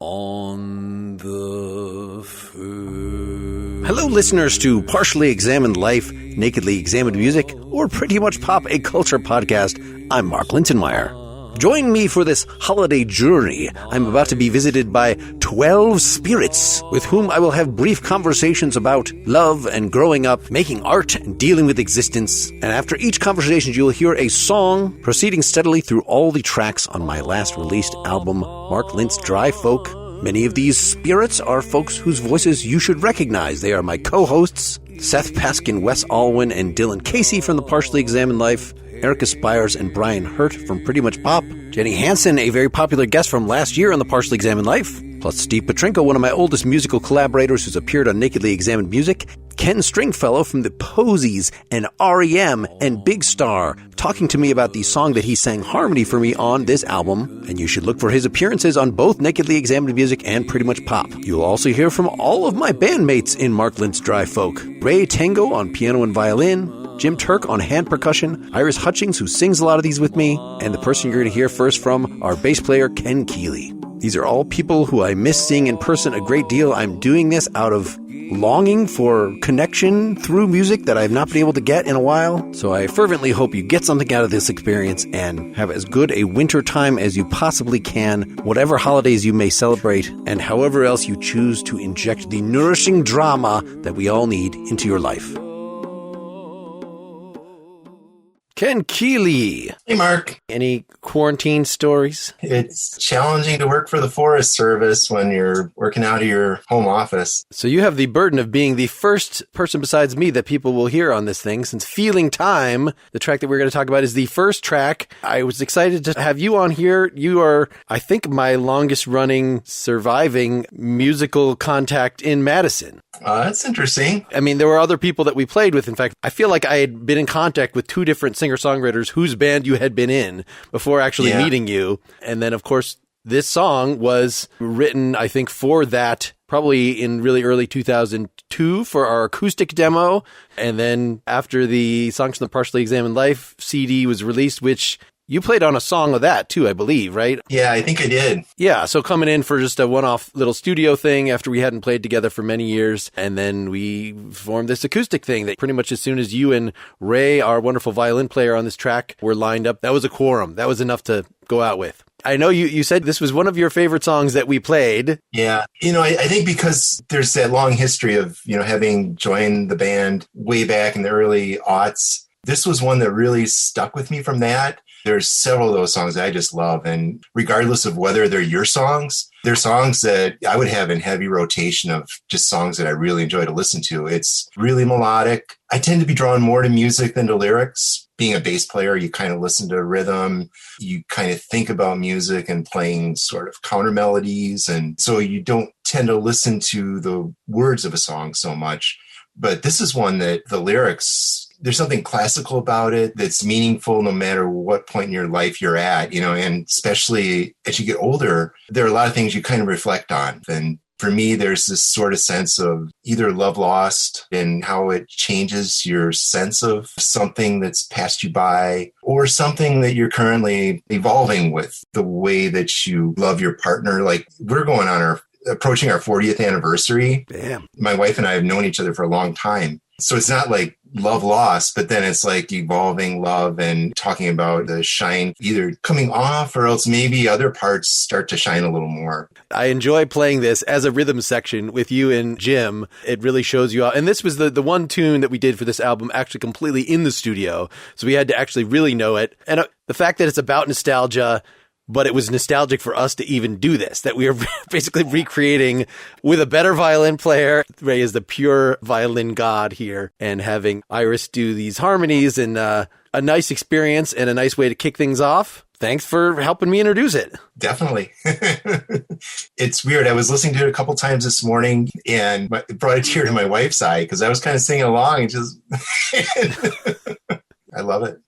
on the food. Hello, listeners to Partially Examined Life, Nakedly Examined Music, or Pretty Much Pop, a culture podcast. I'm Mark Linsenmayer. Join me for this holiday journey. I'm about to be visited by 12 spirits with whom I will have brief conversations about love and growing up, making art and dealing with existence. And after each conversation, you'll hear a song proceeding steadily through all the tracks on my last released album, Mark Lint's Dry Folk. Many of these spirits are folks whose voices you should recognize. They are my co-hosts, Seth Paskin, Wes Alwan, and Dylan Casey from the Partially Examined Life, Erica Spyres and Brian Hirt from Pretty Much Pop, Jenny Hansen, a very popular guest from last year on the Partially Examined Life, plus Steve Petrenko, one of my oldest musical collaborators who's appeared on Nakedly Examined Music, Ken Stringfellow from the Posies and REM, and Big Star, talking to me about the song that he sang harmony for me on this album, and you should look for his appearances on both Nakedly Examined Music and Pretty Much Pop. You'll also hear from all of my bandmates in Mark Lint's Dry Folk. Ray Tango on piano and violin, Jim Turk on hand percussion, Iris Hutchings, who sings a lot of these with me, and the person you're going to hear first from, our bass player, Ken Keeley. These are all people who I miss seeing in person a great deal. I'm doing this out of longing for connection through music that I've not been able to get in a while. So I fervently hope you get something out of this experience and have as good a winter time as you possibly can, whatever holidays you may celebrate, and however else you choose to inject the nourishing drama that we all need into your life. Ken Keeley. Hey, Mark. Any quarantine stories? It's challenging to work for the Forest Service when you're working out of your home office. So you have the burden of being the first person besides me that people will hear on this thing, since Feeling Time, the track that we're going to talk about, is the first track. I was excited to have you on here. You are, I think, my longest running surviving musical contact in Madison. That's interesting. I mean, there were other people that we played with. In fact, I feel like I had been in contact with two different singer-songwriters whose band you had been in before actually meeting you. And then, of course, this song was written, I think, for that, probably in really early 2002 for our acoustic demo. And then after the Songs from the Partially Examined Life CD was released, which you played on a song of that too, I believe, right? Yeah, I think I did. Yeah, so coming in for just a one-off little studio thing after we hadn't played together for many years. And then we formed this acoustic thing that pretty much as soon as you and Ray, our wonderful violin player on this track, were lined up, that was a quorum. That was enough to go out with. I know you said this was one of your favorite songs that we played. Yeah. I think because there's that long history of, having joined the band way back in the early aughts, this was one that really stuck with me from that. There's several of those songs I just love. And regardless of whether they're your songs, they're songs that I would have in heavy rotation of just songs that I really enjoy to listen to. It's really melodic. I tend to be drawn more to music than to lyrics. Being a bass player, you kind of listen to rhythm. You kind of think about music and playing sort of counter melodies. And so you don't tend to listen to the words of a song so much. But this is one that the lyrics, there's something classical about it that's meaningful no matter what point in your life you're at, and especially as you get older, there are a lot of things you kind of reflect on. And for me, there's this sort of sense of either love lost and how it changes your sense of something that's passed you by, or something that you're currently evolving with the way that you love your partner. Like we're approaching our 40th anniversary. Damn. My wife and I have known each other for a long time. So it's not like love lost, but then it's like evolving love and talking about the shine either coming off or else maybe other parts start to shine a little more. I enjoy playing this as a rhythm section with you and Jim. It really shows you out. And this was the one tune that we did for this album actually completely in the studio. So we had to actually really know it. And the fact that it's about nostalgia, but it was nostalgic for us to even do this, that we were basically recreating with a better violin player. Ray is the pure violin god here, and having Iris do these harmonies and a nice experience and a nice way to kick things off. Thanks for helping me introduce it. Definitely. It's weird. I was listening to it a couple times this morning and it brought a tear to my wife's eye because I was kind of singing along and just, I love it.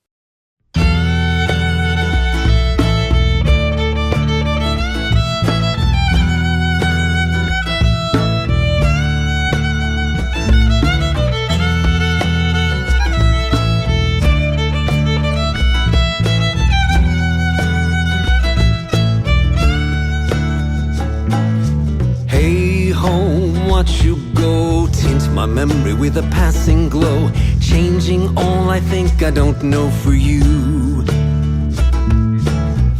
watch you go, tint my memory with a passing glow, changing all I think I don't know for you.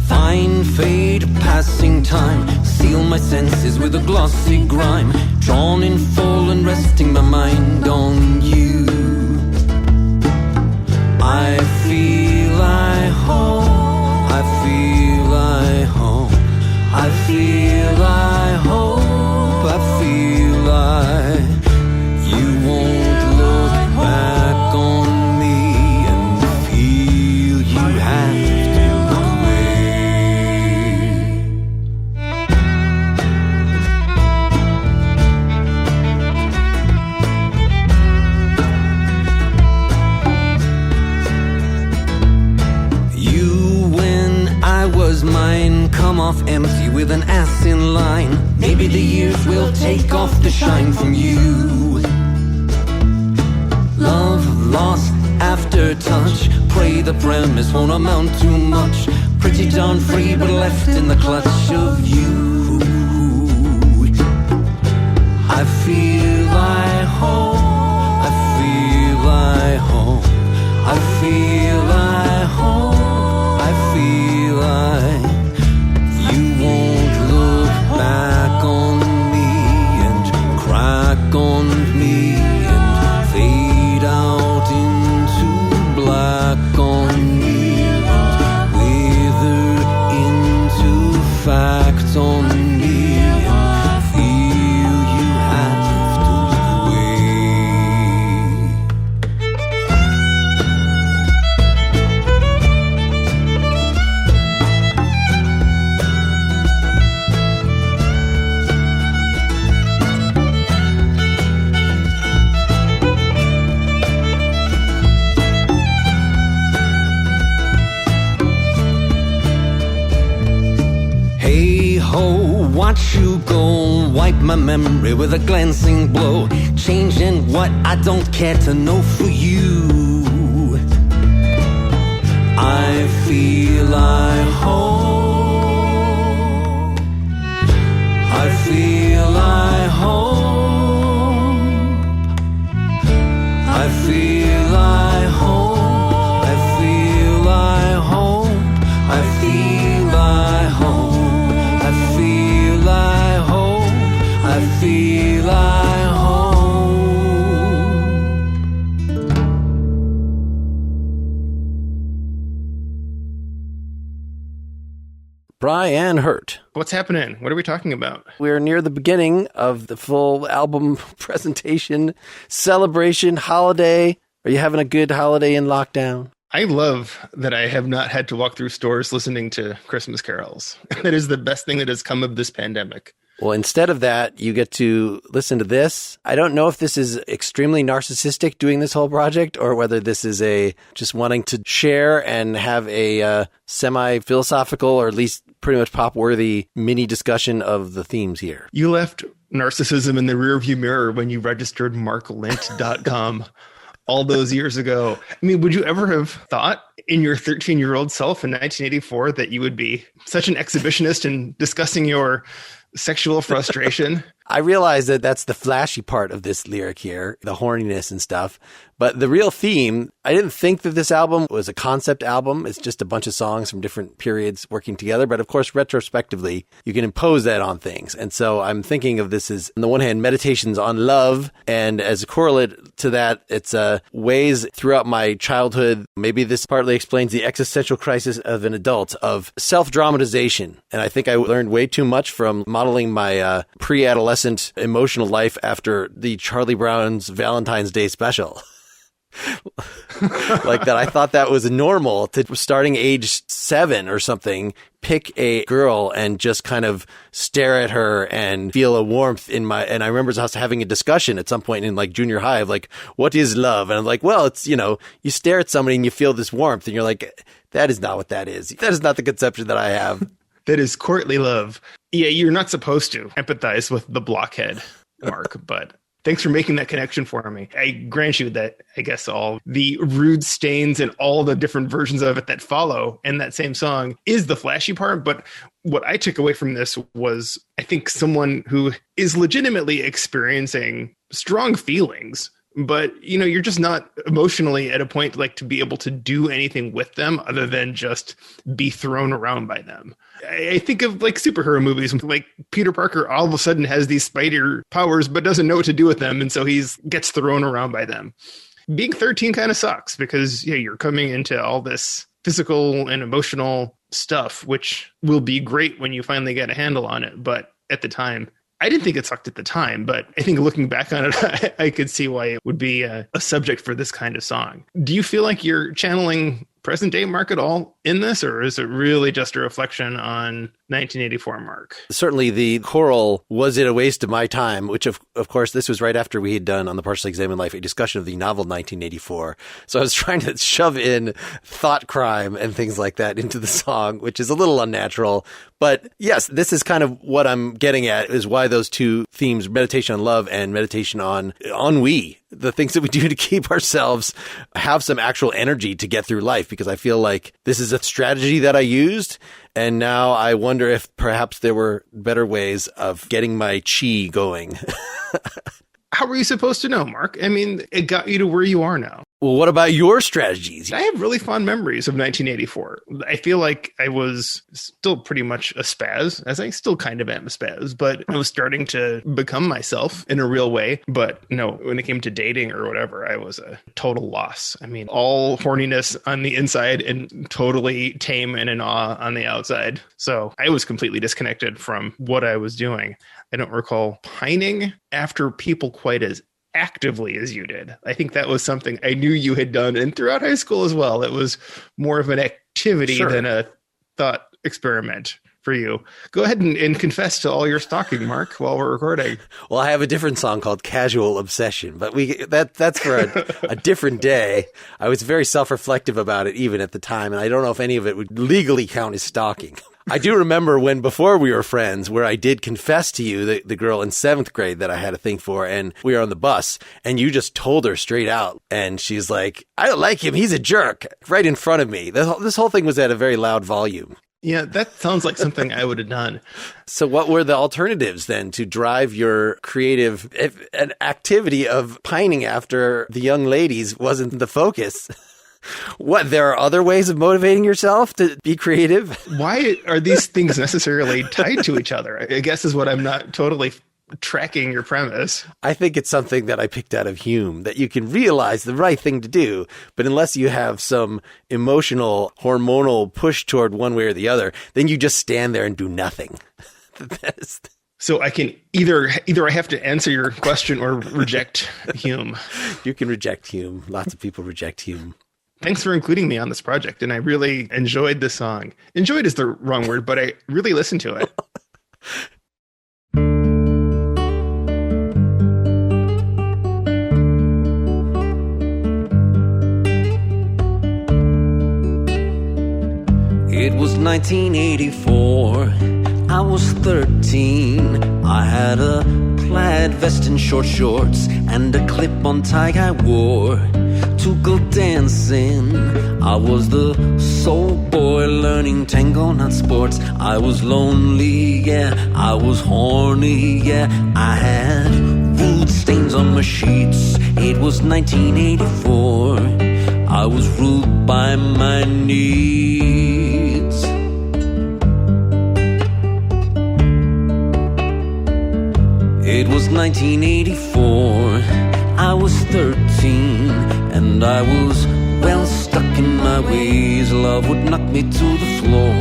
Fine fade, passing time, seal my senses with a glossy grime, drawn in full and resting my mind on you. I feel I hope, I feel I hope, I feel I hope, I feel you won't look back on me and feel you have to look away. You, when I was mine, come off empty with an ass in line. Maybe the years will take off the shine from you. Love lost after touch, pray the premise won't amount to much. Pretty darn free but left in the clutch of you. I feel I hope, I feel I hope, I feel I hope, I feel you won't look back on me and crack on me and fade out into black on me and wither into fact on me and feel you have to look away. Hey ho, watch you go, wipe my memory with a glancing blow, changing what I don't care to know for you. I feel I hope, I feel I hope, I feel I hope, I feel I hope, I feel I hope, I feel I hope, I feel I hope. Brian Hirt. What's happening? What are we talking about? We're near the beginning of the full album presentation, celebration, holiday. Are you having a good holiday in lockdown? I love that I have not had to walk through stores listening to Christmas carols. That is the best thing that has come of this pandemic. Well, instead of that, you get to listen to this. I don't know if this is extremely narcissistic doing this whole project or whether this is just wanting to share and have a semi-philosophical or at least pretty much pop-worthy mini discussion of the themes here. You left narcissism in the rearview mirror when you registered marklint.com all those years ago. I mean, would you ever have thought in your 13-year-old self in 1984 that you would be such an exhibitionist and discussing your sexual frustration? I realize that that's the flashy part of this lyric here, the horniness and stuff. But the real theme, I didn't think that this album was a concept album. It's just a bunch of songs from different periods working together. But of course, retrospectively, you can impose that on things. And so I'm thinking of this as, on the one hand, meditations on love. And as a correlate to that, it's ways throughout my childhood. Maybe this partly explains the existential crisis of an adult, of self-dramatization. And I think I learned way too much from modeling my pre-adolescent emotional life after the Charlie Brown's Valentine's Day special. Like that, I thought that was normal to, starting age 7 or something, pick a girl and just kind of stare at her and feel a warmth in my, and I remember us having a discussion at some point in like junior high of like, what is love? And I'm like, well, it's, you stare at somebody and you feel this warmth and you're like, that is not what that is. That is not the conception that I have. That is courtly love. Yeah, you're not supposed to empathize with the blockhead, Mark, but Thanks for making that connection for me. I grant you that, I guess, all the rude stains and all the different versions of it that follow in that same song is the flashy part. But what I took away from this was, I think, someone who is legitimately experiencing strong feelings, but, you know, you're just not emotionally at a point like to be able to do anything with them other than just be thrown around by them. I think of like superhero movies, like Peter Parker all of a sudden has these spider powers, but doesn't know what to do with them. And so gets thrown around by them. Being 13 kind of sucks because you're coming into all this physical and emotional stuff, which will be great when you finally get a handle on it. But at the time, I didn't think it sucked at the time, but I think looking back on it, I could see why it would be a subject for this kind of song. Do you feel like you're channeling present day Mark at all in this, or is it really just a reflection on 1984 Mark? Certainly the choral, was it a waste of my time, which of course this was right after we had done on the Partially Examined Life a discussion of the novel 1984. So I was trying to shove in thought crime and things like that into the song, which is a little unnatural. But yes, this is kind of what I'm getting at, is why those two themes, meditation on love and meditation on ennui, the things that we do to keep ourselves have some actual energy to get through life, because I feel like this is a strategy that I used. And now I wonder if perhaps there were better ways of getting my chi going. How were you supposed to know, Mark? I mean, it got you to where you are now. Well, what about your strategies? I have really fond memories of 1984. I feel like I was still pretty much a spaz, as I still kind of am a spaz, but I was starting to become myself in a real way. But no, when it came to dating or whatever, I was a total loss. I mean, all horniness on the inside and totally tame and in awe on the outside. So I was completely disconnected from what I was doing. I don't recall pining after people quite as actively as you did. I think that was something I knew you had done, and throughout high school as well. It was more of an activity than a thought experiment for you. Go ahead and confess to all your stalking, Mark, while we're recording. Well, I have a different song called Casual Obsession, but that's for a different day. I was very self-reflective about it even at the time, and I don't know if any of it would legally count as stalking. I do remember before we were friends, where I did confess to you, the girl in 7th grade that I had a thing for, and we were on the bus, and you just told her straight out, and she's like, I don't like him, he's a jerk, right in front of me. This whole thing was at a very loud volume. Yeah, that sounds like something I would have done. So what were the alternatives then to drive your creative an activity of pining after the young ladies wasn't the focus? What, there are other ways of motivating yourself to be creative? Why are these things necessarily tied to each other? I guess is what I'm not totally tracking your premise. I think it's something that I picked out of Hume, that you can realize the right thing to do, but unless you have some emotional, hormonal push toward one way or the other, then you just stand there and do nothing. So I can either I have to answer your question or reject Hume. You can reject Hume. Lots of people reject Hume. Thanks for including me on this project, and I really enjoyed the song. Enjoyed is the wrong word, but I really listened to it. It was 1984. I was 13. I had a plaid vest and short shorts and a clip-on tie I wore to go dancing. I was the soul boy learning tango, not sports. I was lonely, yeah, I was horny, yeah. I had rude stains on my sheets. It was 1984. I was ruled by my needs. It was 1984. I was 13, and I was well stuck in my ways. Love would knock me to the floor.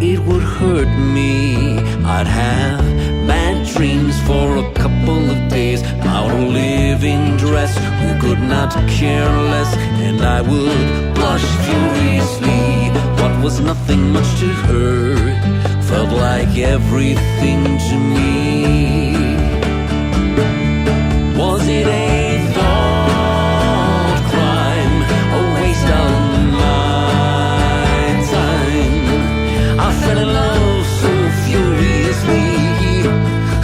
It would hurt me. I'd have bad dreams for a couple of days. Out of living dress, who could not care less, and I would blush furiously. What was nothing much to her felt like everything to me. Was it a thought crime, a waste of my time? I fell in love so furiously,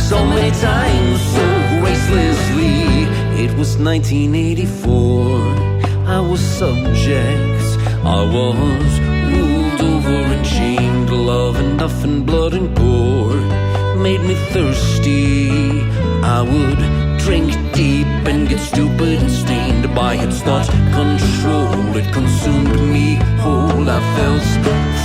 so many times, so gracelessly. It was 1984. I was subject. I was ruled over and chained. Love and nothing, blood and gore made me thirsty. I would drink deep and get stupid and stained by its thought control. It consumed me whole. I felt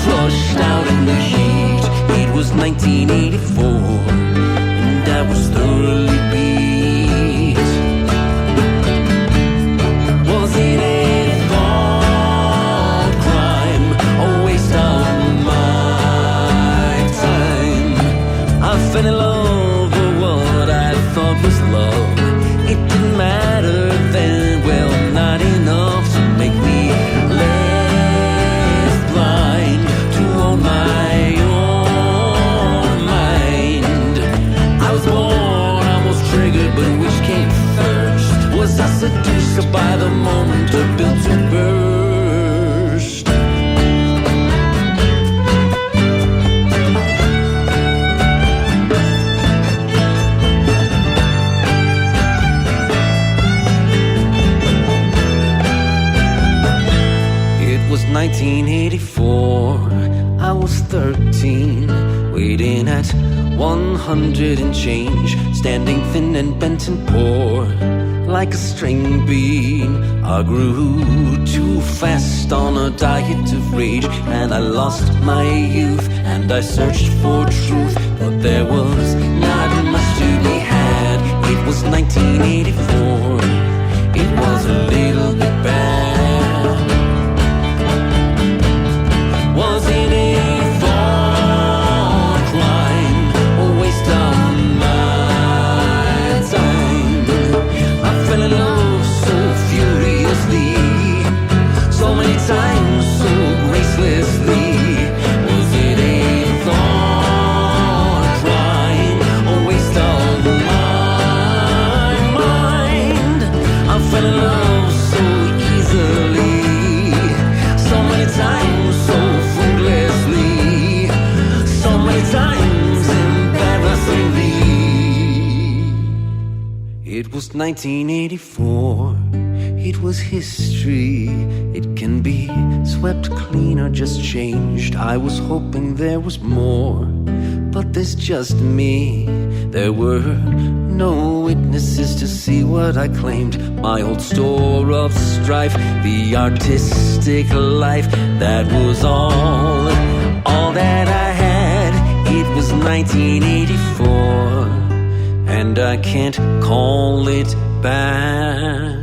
flushed out in the heat. It was 1984, and I was thoroughly beat. Was it a thought crime, a waste of my time? I fell in love with what I thought was love. It didn't matter then, well, not enough to make me less blind to own my own mind. I was born, almost triggered, but which came first? Was I seduced by the moment or built to burst? It was 1984, I was 13, waiting at 100 and change, standing thin and bent and poor, like a string bean. I grew too fast on a diet of rage, and I lost my youth, and I searched for truth, but there was not much to be had. It was 1984, it was a little bit bad. Was it a thought crime, a waste of my time? I fell in love so furiously, so many times, so gracelessly. Was it a thought crime, a waste of my mind? I fell in love so easily, so many times, so fruitlessly, so many times embarrassingly. It was 1984, it was history. It can be swept clean or just changed. I was hoping there was more, but there's just me. There were no witnesses to see what I claimed. My old store of strife, the artistic life, that was all that I had. It was 1984, and I can't call it bad.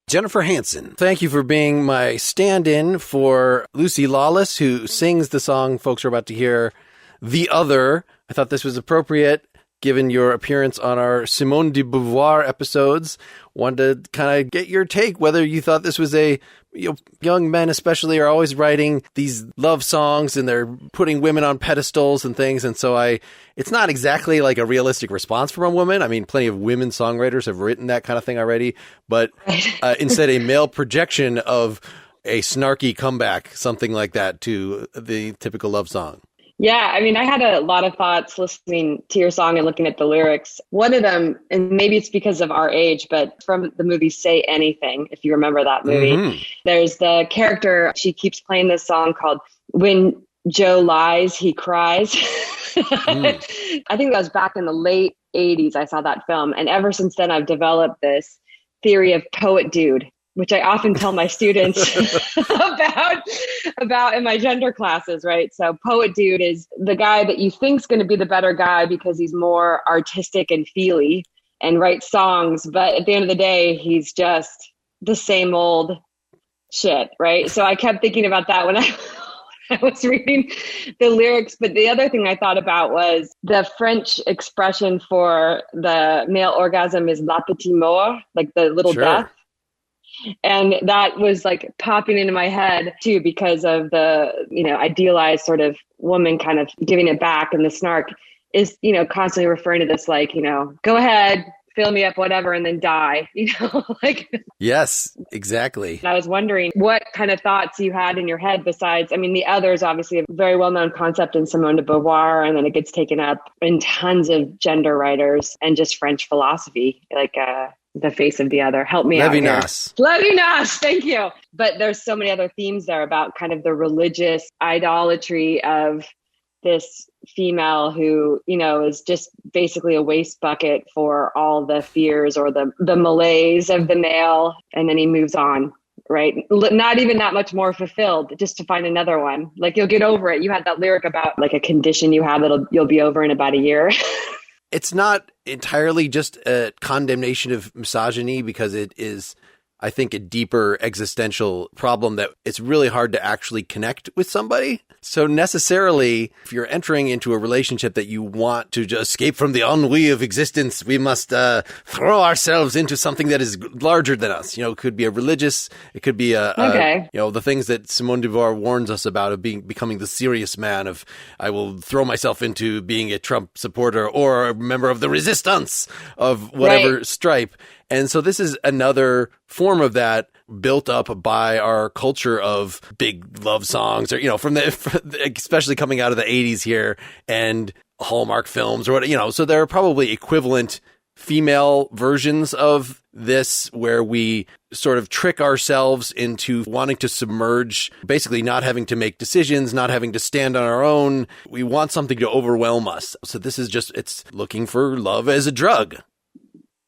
Jennifer Hansen, thank you for being my stand-in for Lucy Lawless, who sings the song folks are about to hear, The Other. I thought this was appropriate, given your appearance on our Simone de Beauvoir episodes. Wanted to kind of get your take, whether you thought this was young men especially are always writing these love songs and they're putting women on pedestals and things. And so it's not exactly like a realistic response from a woman. I mean, plenty of women songwriters have written that kind of thing already, but instead a male projection of a snarky comeback, something like that to the typical love song. Yeah, I mean, I had a lot of thoughts listening to your song and looking at the lyrics. One of them, and maybe it's because of our age, but from the movie Say Anything, if you remember that movie, there's the character, she keeps playing this song called When Joe Lies, He Cries. I think that was back in the late 80s, I saw that film. And ever since then, I've developed this theory of poet dude, which I often tell my students about in my gender classes, right? So poet dude is the guy that you think's going to be the better guy because he's more artistic and feely and writes songs. But at the end of the day, he's just the same old shit, right? So I kept thinking about that when I was reading the lyrics. But the other thing I thought about was the French expression for the male orgasm is la petite mort, like the little death. And that was like popping into my head too, because of the, idealized sort of woman kind of giving it back. And the snark is, constantly referring to this, like, go ahead, fill me up, whatever, and then die, like. Yes, exactly. I was wondering what kind of thoughts you had in your head besides, I mean, the other is obviously a very well-known concept in Simone de Beauvoir, and then it gets taken up in tons of gender writers and just French philosophy, like the face of the other. Help me out here. Levinas, thank you. But there's so many other themes there about kind of the religious idolatry of this female who, is just basically a waste bucket for all the fears or the malaise of the male. And then he moves on, right? Not even that much more fulfilled, just to find another one. Like, you'll get over it. You had that lyric about like a condition you have that you'll be over in about a year. It's not entirely just a condemnation of misogyny, because it is, I think, a deeper existential problem that it's really hard to actually connect with somebody. So necessarily, if you're entering into a relationship that you want to just escape from the ennui of existence, we must throw ourselves into something that is larger than us. It could be a religious, it could be the things that Simone de Beauvoir warns us about of becoming the serious man of, I will throw myself into being a Trump supporter or a member of the resistance of whatever stripe. And so this is another form of that, built up by our culture of big love songs, or, especially coming out of the 80s here, and Hallmark films or what, so there are probably equivalent female versions of this where we sort of trick ourselves into wanting to submerge, basically not having to make decisions, not having to stand on our own. We want something to overwhelm us. So this is it's looking for love as a drug.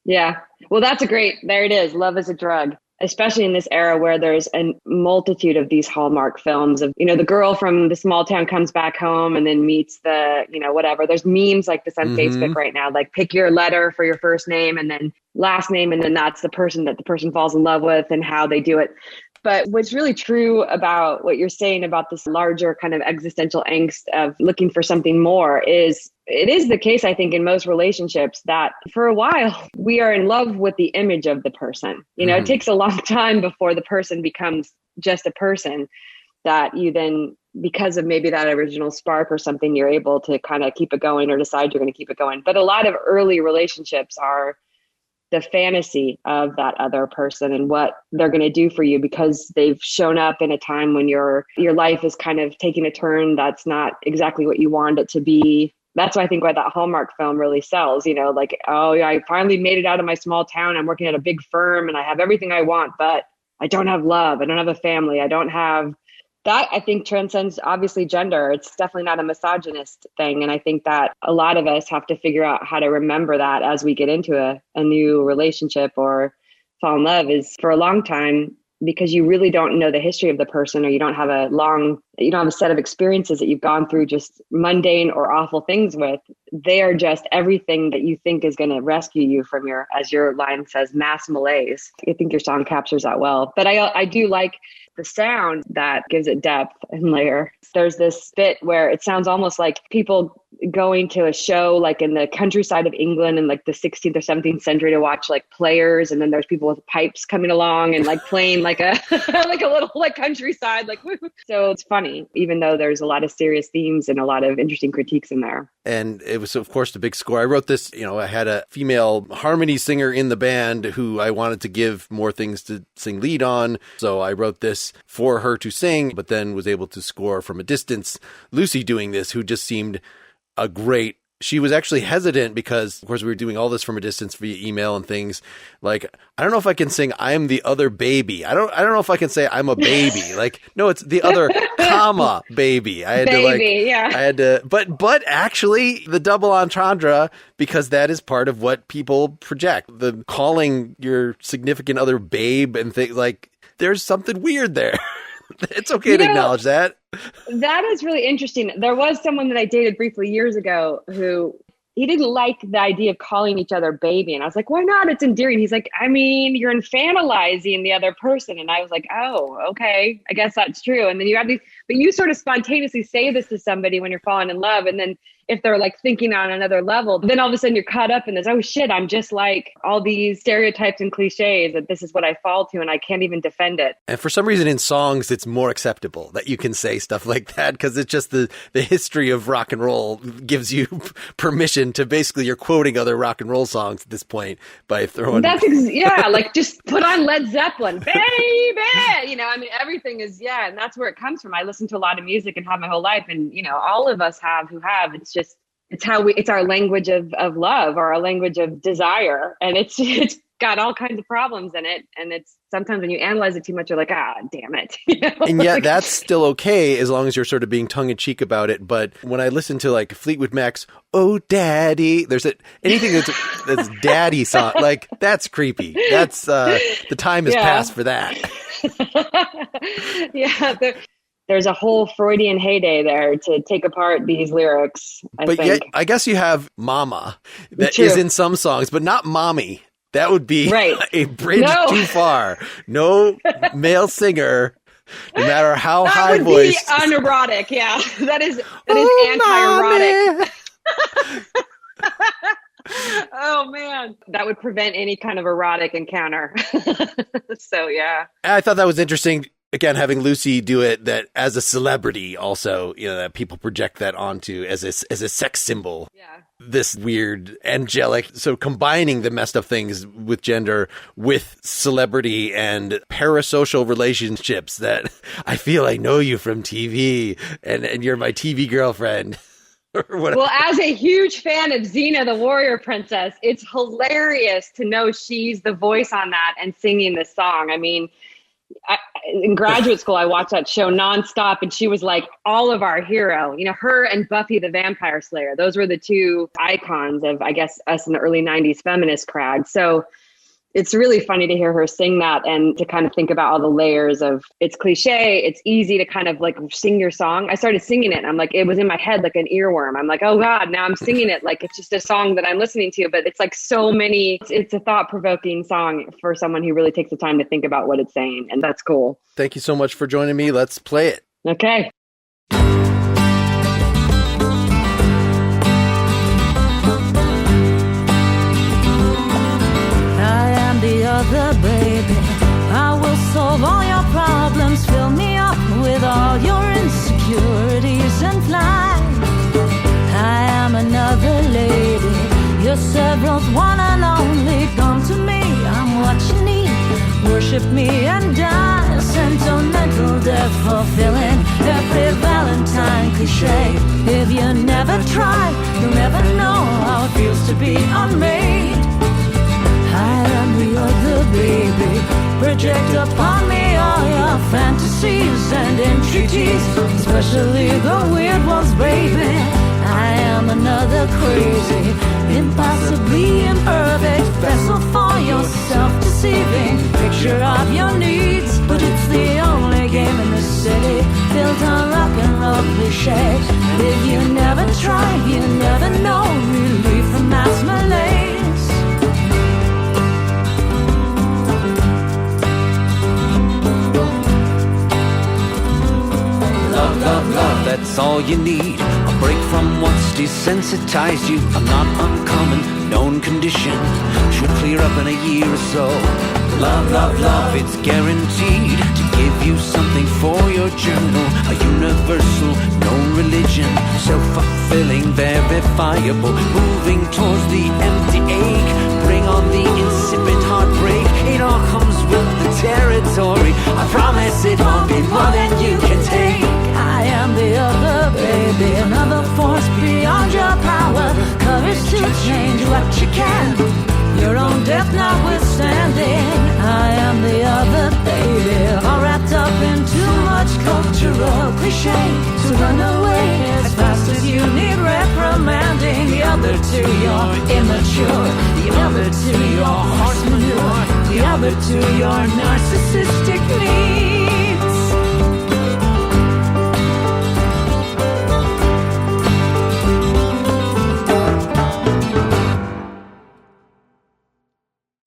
Yeah. Well, there it is. Love is a drug, especially in this era where there's a multitude of these Hallmark films of, the girl from the small town comes back home and then meets the, whatever. There's memes like this on Facebook right now, like pick your letter for your first name and then last name. And then that's the person that the person falls in love with and how they do it. But what's really true about what you're saying about this larger kind of existential angst of looking for something more is, it is the case, I think, in most relationships that for a while we are in love with the image of the person. It takes a long time before the person becomes just a person that you then, because of maybe that original spark or something, you're able to kind of keep it going or decide you're going to keep it going. But a lot of early relationships are the fantasy of that other person and what they're going to do for you, because they've shown up in a time when your life is kind of taking a turn that's not exactly what you want it to be. That's why I think why that Hallmark film really sells, like, oh yeah, I finally made it out of my small town. I'm working at a big firm and I have everything I want, but I don't have love. I don't have a family. I don't have that. I think transcends obviously gender. It's definitely not a misogynist thing. And I think that a lot of us have to figure out how to remember that as we get into a new relationship or fall in love, is for a long time, because you really don't know the history of the person, or you don't have a set of experiences that you've gone through just mundane or awful things with. They are just everything that you think is going to rescue you from your, as your line says, mass malaise. I think your song captures that well. But I do like the sound that gives it depth and layer. There's this bit where it sounds almost like people going to a show like in the countryside of England in like the 16th or 17th century to watch like players, and then there's people with pipes coming along and like playing like a like a little like countryside like woo. So it's funny, even though there's a lot of serious themes and a lot of interesting critiques in there. And it was, of course, the big score. I wrote this, I had a female harmony singer in the band who I wanted to give more things to sing lead on. So I wrote this for her to sing, but then was able to score from a distance. Lucy doing this, who just seemed she was actually hesitant because, of course, we were doing all this from a distance via email and things. Like, I don't know if I can sing "I'm the other baby." I don't know if I can say "I'm a baby." Like, no, it's the other comma baby. I had to, but actually the double entendre, because that is part of what people project. The calling your significant other babe and things, like, there's something weird there. It's okay to acknowledge that. That is really interesting. There was someone that I dated briefly years ago who he didn't like the idea of calling each other baby. And I was like, why not? It's endearing. He's like, I mean, you're infantilizing the other person. And I was like, oh, okay, I guess that's true. And then you have these, But you sort of spontaneously say this to somebody when you're falling in love. And then if they're like thinking on another level, then all of a sudden you're caught up in this, oh shit, I'm just like all these stereotypes and cliches that this is what I fall to and I can't even defend it. And for some reason in songs, it's more acceptable that you can say stuff like that because it's just the history of rock and roll gives you permission to basically you're quoting other rock and roll songs at this point by throwing. Like just put on Led Zeppelin, baby. You know, I mean, everything is, and that's where it comes from. I listen to a lot of music and have my whole life. And, you know, all of us have who have, it's our language of love or our language of desire. And it's got all kinds of problems in it. And it's sometimes when you analyze it too much, you're like, damn it. You know? And yet that's still okay as long as you're sort of being tongue in cheek about it. But when I listen to like Fleetwood Mac's "Oh Daddy," there's anything that's daddy song, like that's creepy. That's the time has passed for that. There's a whole Freudian heyday there to take apart these lyrics. But yet, I guess you have "Mama" that is in some songs, but not "Mommy." That would be a bridge too far. No male singer, no matter how high voiced. That would be unerotic. Yeah, that is anti-erotic. Oh man, that would prevent any kind of erotic encounter. So yeah, I thought that was interesting. Again, having Lucy do it, that as a celebrity, also, you know, that people project that onto as a sex symbol. Yeah. This weird angelic. So combining the messed up things with gender, with celebrity and parasocial relationships. That I feel I know you from TV, and you're my TV girlfriend. Well, as a huge fan of Xena, the Warrior Princess, it's hilarious to know she's the voice on that and singing this song. I mean, in graduate school, I watched that show nonstop, and she was like all of our hero. You know, her and Buffy the Vampire Slayer. Those were the two icons of, I guess, us in the early 90s feminist crowd. So it's really funny to hear her sing that and to kind of think about all the layers of, it's cliche. It's easy to kind of like sing your song. I started singing it and I'm like, it was in my head like an earworm. I'm like, oh God, now I'm singing it like it's just a song that I'm listening to, but it's like so many, it's a thought-provoking song for someone who really takes the time to think about what it's saying. And that's cool. Thank you so much for joining me. Let's play it. Okay. The other baby, I will solve all your problems, fill me up with all your insecurities and fly. I am another lady, you're several's one and only. Come to me, I'm what you need, worship me and die. Sentimental death fulfilling every Valentine cliche. If you never try, you'll never know how it feels to be unmade. I am the other baby, project upon me all your fantasies and entreaties, especially the weird ones, baby. I am another crazy, impossibly imperfect vessel for your self-deceiving picture of your needs. But it's the only game in the city built on rock and roll cliche. If you never try, you never know relief from mass malaise. Love, that's all you need. A break from what's desensitized you. I'm not uncommon, known condition. Should clear up in a year or so. Love, it's guaranteed to give you something for your journal. A universal, known religion. Self-fulfilling, verifiable. Moving towards the empty ache. Bring on the insipid heartbreak. It all comes with the territory. I promise it won't be more than you can take. I am the other baby, another force beyond your power. Courage to change what you can, your own death notwithstanding. I am the other baby, all wrapped up in too much cultural cliche. So run away as fast as you need reprimanding. The other two, you're immature. The other two, your horse manure. The other two, your narcissistic needs.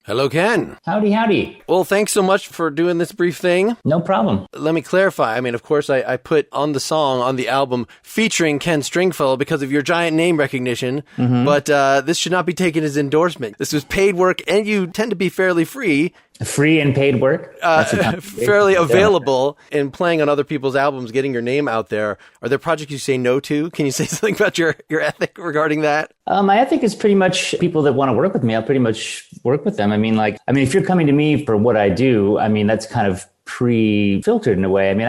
Hello, Ken. Howdy, howdy. Well, thanks so much for doing this brief thing. No problem. Let me clarify. I mean, of course, I put on the song on the album featuring Ken Stringfellow because of your giant name recognition, but this should not be taken as endorsement. This was paid work, and you tend to be fairly free. Free and paid work? Fairly available in playing on other people's albums, getting your name out there. Are there projects you say no to? Can you say something about your ethic regarding that? My ethic is pretty much people that want to work with me. I'll pretty much work with them. I mean, if you're coming to me for what I do, I mean, that's kind of pre-filtered in a way. I mean,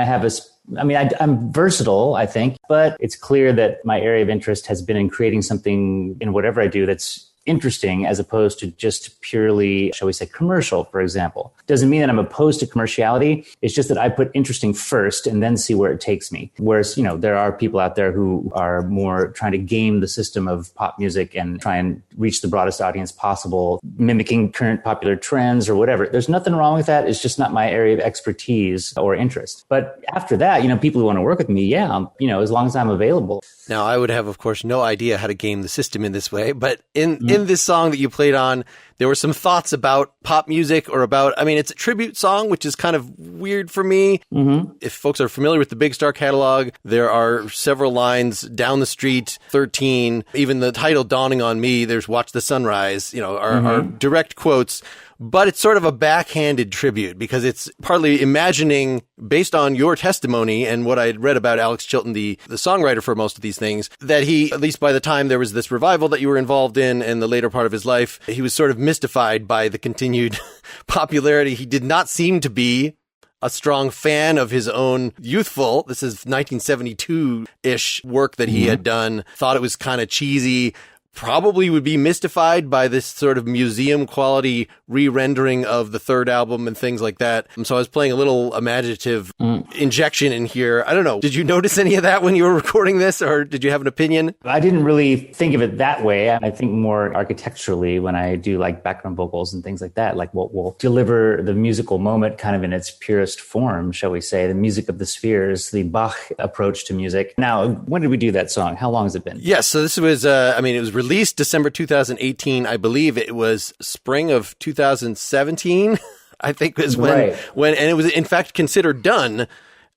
I'm versatile, I think, but it's clear that my area of interest has been in creating something in whatever I do that's interesting as opposed to just purely, shall we say, commercial, for example. Doesn't mean that I'm opposed to commerciality. It's just that I put interesting first and then see where it takes me. Whereas, there are people out there who are more trying to game the system of pop music and try and reach the broadest audience possible, mimicking current popular trends or whatever. There's nothing wrong with that. It's just not my area of expertise or interest. But after that, people who want to work with me, as long as I'm available. Now, I would have, of course, no idea how to game the system in this way, but in this song that you played on, there were some thoughts about pop music or it's a tribute song, which is kind of weird for me. Mm-hmm. If folks are familiar with the Big Star catalog, there are several lines, Down the Street, 13, even the title Dawning on Me, there's Watch the Sunrise, are direct quotes. But it's sort of a backhanded tribute because it's partly imagining, based on your testimony and what I had read about Alex Chilton, the songwriter for most of these things, that he, at least by the time there was this revival that you were involved in and the later part of his life, he was sort of mystified by the continued popularity. He did not seem to be a strong fan of his own youthful, this is 1972-ish work that he had done, thought it was kind of cheesy, probably would be mystified by this sort of museum quality re-rendering of the third album and things like that. So I was playing a little imaginative injection in here. I don't know. Did you notice any of that when you were recording this, or did you have an opinion? I didn't really think of it that way. I think more architecturally when I do like background vocals and things like that, like what will deliver the musical moment kind of in its purest form, shall we say, the music of the spheres, the Bach approach to music. Now, when did we do that song? How long has it been? Yes, so this was, it was released December 2018. I believe it was spring of 2017, I think is when, and it was in fact considered done.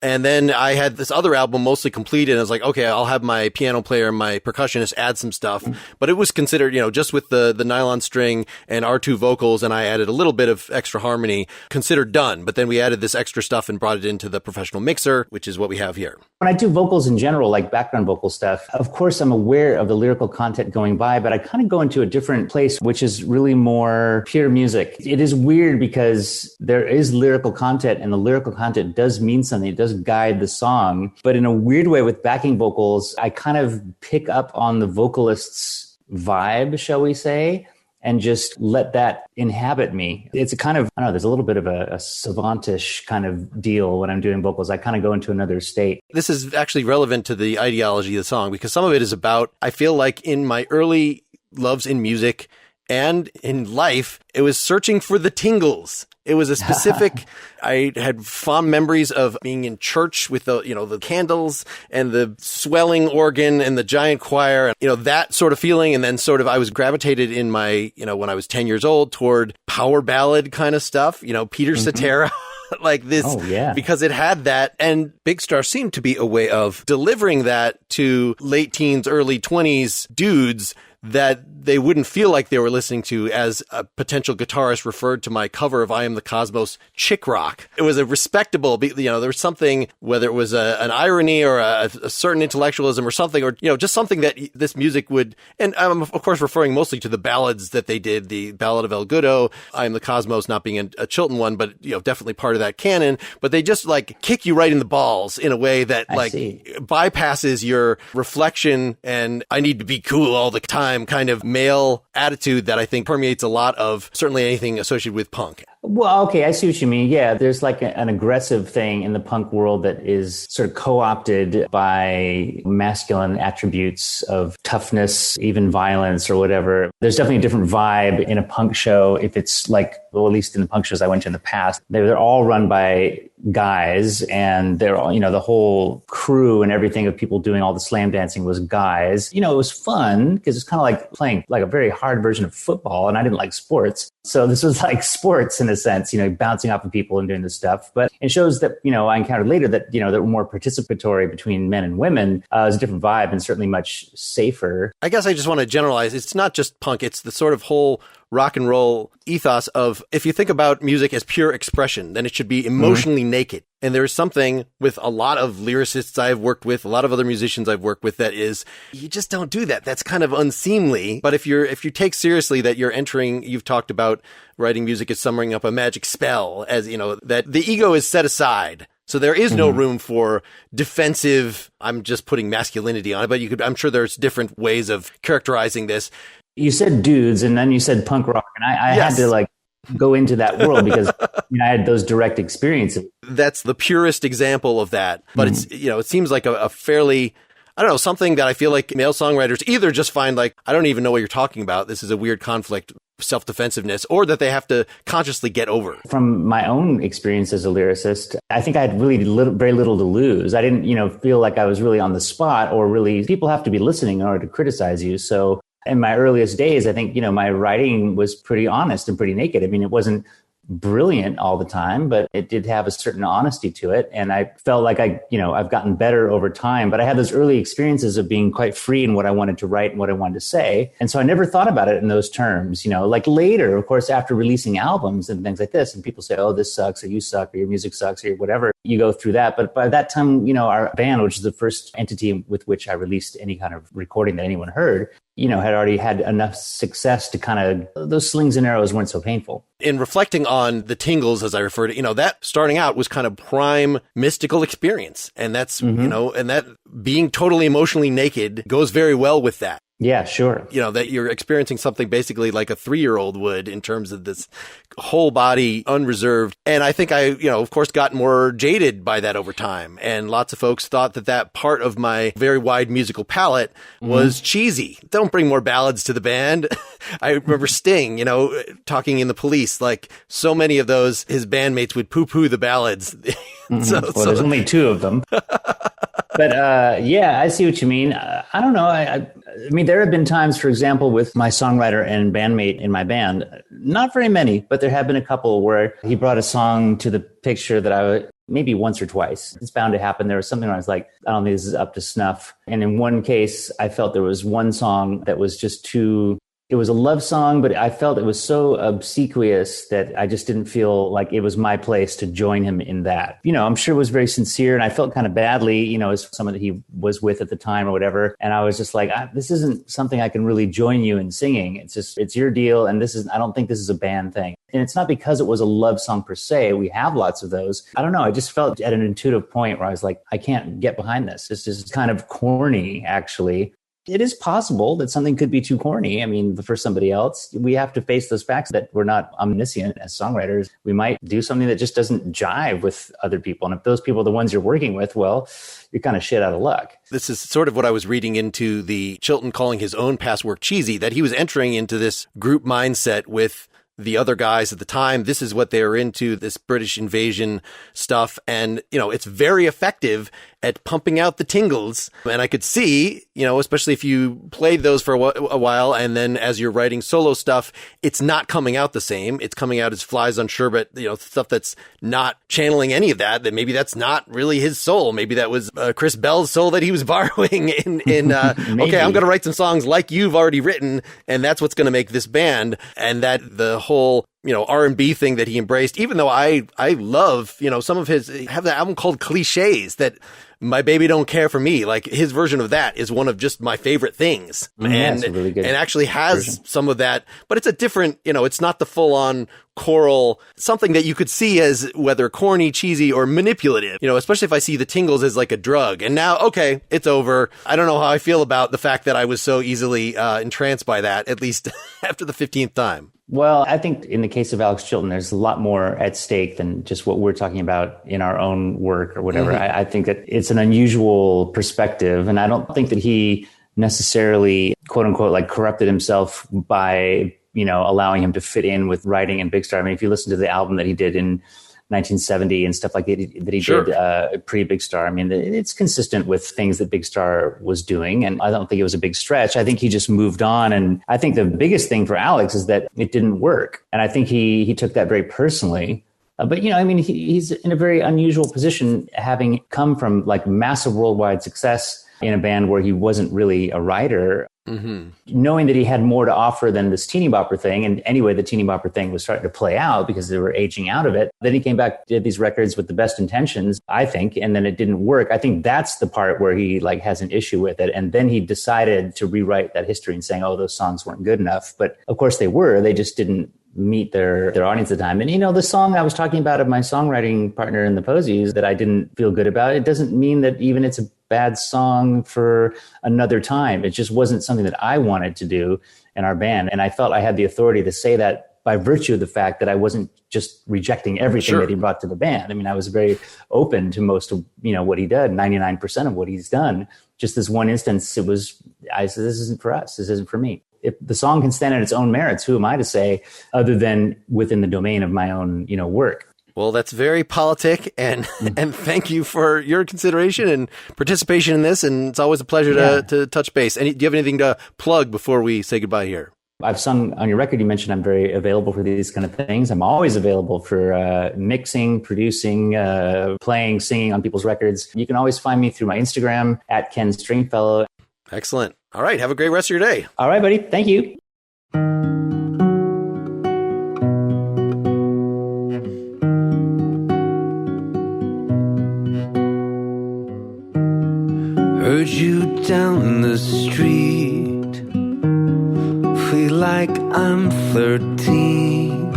And then I had this other album mostly completed. And I was like, okay, I'll have my piano player and my percussionist add some stuff. But it was considered, just with the nylon string and R2 vocals, and I added a little bit of extra harmony, considered done. But then we added this extra stuff and brought it into the professional mixer, which is what we have here. When I do vocals in general, like background vocal stuff, of course, I'm aware of the lyrical content going by, but I kind of go into a different place, which is really more pure music. It is weird because there is lyrical content, and the lyrical content does mean something. It does guide the song. But in a weird way with backing vocals, I kind of pick up on the vocalist's vibe, shall we say, and just let that inhabit me. It's a kind of, I don't know, there's a little bit of a savantish kind of deal when I'm doing vocals. I kind of go into another state. This is actually relevant to the ideology of the song because some of it is about, I feel like in my early loves in music and in life, it was searching for the tingles. It was a specific, I had fond memories of being in church with the candles and the swelling organ and the giant choir, and, that sort of feeling. And then sort of, I was gravitated in my, when I was 10 years old toward power ballad kind of stuff, Peter Cetera. Like this, because it had that, and Big Star seemed to be a way of delivering that to late teens, early 20s dudes that they wouldn't feel like they were listening to. As a potential guitarist referred to my cover of I Am the Cosmos chick rock. It was a respectable, there was something, whether it was an irony or a certain intellectualism or something, or, just something that this music would, and I'm of course referring mostly to the ballads that they did, the Ballad of El Goodo, I Am the Cosmos not being a Chilton one, but, definitely part of that canon, but they just like kick you right in the balls in a way that bypasses your reflection and I need to be cool all the time kind of male attitude that I think permeates a lot of certainly anything associated with punk. Well, okay, I see what you mean. Yeah, there's like an aggressive thing in the punk world that is sort of co-opted by masculine attributes of toughness, even violence or whatever. There's definitely a different vibe in a punk show if it's like, well, at least in the punk shows I went to in the past, they're all run by guys, and they're all, the whole crew and everything of people doing all the slam dancing was guys. It was fun because it's kind of like playing like a very hard version of football, and I didn't like sports. So this was like sports in a sense, bouncing off of people and doing this stuff. But it shows that, I encountered later that, that were more participatory between men and women. It was a different vibe and certainly much safer. I guess I just want to generalize. It's not just punk. It's the sort of whole rock and roll ethos of, if you think about music as pure expression, then it should be emotionally naked. And there's something with a lot of lyricists I've worked with, a lot of other musicians I've worked with, that is, you just don't do that. That's kind of unseemly. But if you take seriously that you've talked about writing music as summing up a magic spell, as that the ego is set aside. So there is no room for defensive, I'm just putting masculinity on it, but I'm sure there's different ways of characterizing this. You said dudes, and then you said punk rock, and I Yes. had to go into that world because I had those direct experiences. That's the purest example of that. But it's, it seems like a fairly, I don't know, something that I feel like male songwriters either just find I don't even know what you're talking about. This is a weird conflict, self-defensiveness, or that they have to consciously get over. From my own experience as a lyricist, I think I had really very little to lose. I didn't, feel like I was really on the spot, or really people have to be listening in order to criticize you. So in my earliest days, I think, my writing was pretty honest and pretty naked. I mean, it wasn't brilliant all the time, but it did have a certain honesty to it. And I felt like I've gotten better over time, but I had those early experiences of being quite free in what I wanted to write and what I wanted to say. And so I never thought about it in those terms, like later, of course, after releasing albums and things like this, and people say, oh, this sucks, or you suck, or your music sucks, or whatever, you go through that. But by that time, our band, which is the first entity with which I released any kind of recording that anyone heard, had already had enough success to kind of, those slings and arrows weren't so painful. In reflecting on the tingles, as I refer to, that starting out was kind of prime mystical experience. And that's, and that being totally emotionally naked goes very well with that. Yeah, sure. That you're experiencing something basically like a 3-year-old would in terms of this whole body unreserved. And I think I, of course, got more jaded by that over time. And lots of folks thought that part of my very wide musical palette was cheesy. Don't bring more ballads to the band. I remember Sting, talking in The Police, so many of those, his bandmates would poo-poo the ballads. There's only 2 of them. But yeah, I see what you mean. I don't know. I mean, there have been times, for example, with my songwriter and bandmate in my band, not very many, but there have been a couple where he brought a song to the picture that maybe once or twice. It's bound to happen. There was something where I was like, I don't think this is up to snuff. And in one case, I felt there was one song that was just too... It was a love song, but I felt it was so obsequious that I just didn't feel like it was my place to join him in that. I'm sure it was very sincere, and I felt kind of badly, as someone that he was with at the time or whatever. And I was just like, this isn't something I can really join you in singing. It's your deal. And I don't think this is a band thing. And it's not because it was a love song per se. We have lots of those. I don't know. I just felt at an intuitive point where I was like, I can't get behind this. This is kind of corny, actually. It is possible that something could be too corny. I mean, for somebody else, we have to face those facts that we're not omniscient as songwriters. We might do something that just doesn't jive with other people. And if those people are the ones you're working with, well, you're kind of shit out of luck. This is sort of what I was reading into the Chilton calling his own past work cheesy, that he was entering into this group mindset with the other guys at the time. This is what they were into, this British invasion stuff. And, it's very effective at pumping out the tingles. And I could see, especially if you played those for a while, and then as you're writing solo stuff, it's not coming out the same. It's coming out as flies on sherbet, stuff that's not channeling any of that, that maybe that's not really his soul. Maybe that was Chris Bell's soul that he was borrowing in okay, I'm going to write some songs like you've already written, and that's what's going to make this band. And that the whole R&B thing that he embraced, even though I love, some of his, have the album called Clichés, that My Baby Don't Care for Me, his version of that is one of just my favorite things. And really good and actually has version. Some of that, but it's a different, it's not the full on choral, something that you could see as whether corny, cheesy, or manipulative, especially if I see the tingles as like a drug. And now, okay, it's over. I don't know how I feel about the fact that I was so easily entranced by that, at least after the 15th time. Well, I think in the case of Alex Chilton, there's a lot more at stake than just what we're talking about in our own work or whatever. Mm-hmm. I think that it's an unusual perspective, and I don't think that he necessarily, quote unquote, corrupted himself by, allowing him to fit in with writing in Big Star. I mean, if you listen to the album that he did in 1970 and stuff like that he Sure. did pre-Big Star. I mean, it's consistent with things that Big Star was doing. And I don't think it was a big stretch. I think he just moved on. And I think the biggest thing for Alex is that it didn't work. And I think he took that very personally. But, I mean, he's in a very unusual position, having come from like massive worldwide success in a band where he wasn't really a writer. Mm-hmm. Knowing that he had more to offer than this teeny bopper thing. And anyway, the teeny bopper thing was starting to play out because they were aging out of it. Then he came back, did these records with the best intentions, I think, and then it didn't work. I think that's the part where he like has an issue with it. And then he decided to rewrite that history and saying, oh, those songs weren't good enough. But of course they were, they just didn't meet their audience at the time. And, the song I was talking about of my songwriting partner in the Posies that I didn't feel good about, it doesn't mean that even it's a bad song for another time. It just wasn't something that I wanted to do in our band. And I felt I had the authority to say that by virtue of the fact that I wasn't just rejecting everything that he brought to the band. I mean, I was very open to most of, what he did, 99% of what he's done. Just this one instance, I said, this isn't for us. This isn't for me. If the song can stand on its own merits, who am I to say other than within the domain of my own, work? Well, that's very politic, and thank you for your consideration and participation in this. And it's always a pleasure to touch base. Do you have anything to plug before we say goodbye here? I've sung on your record. You mentioned I'm very available for these kind of things. I'm always available for mixing, producing, playing, singing on people's records. You can always find me through my Instagram at Ken Stringfellow. Excellent. All right. Have a great rest of your day. All right, buddy. Thank you. Heard you down the street, feel like I'm 13.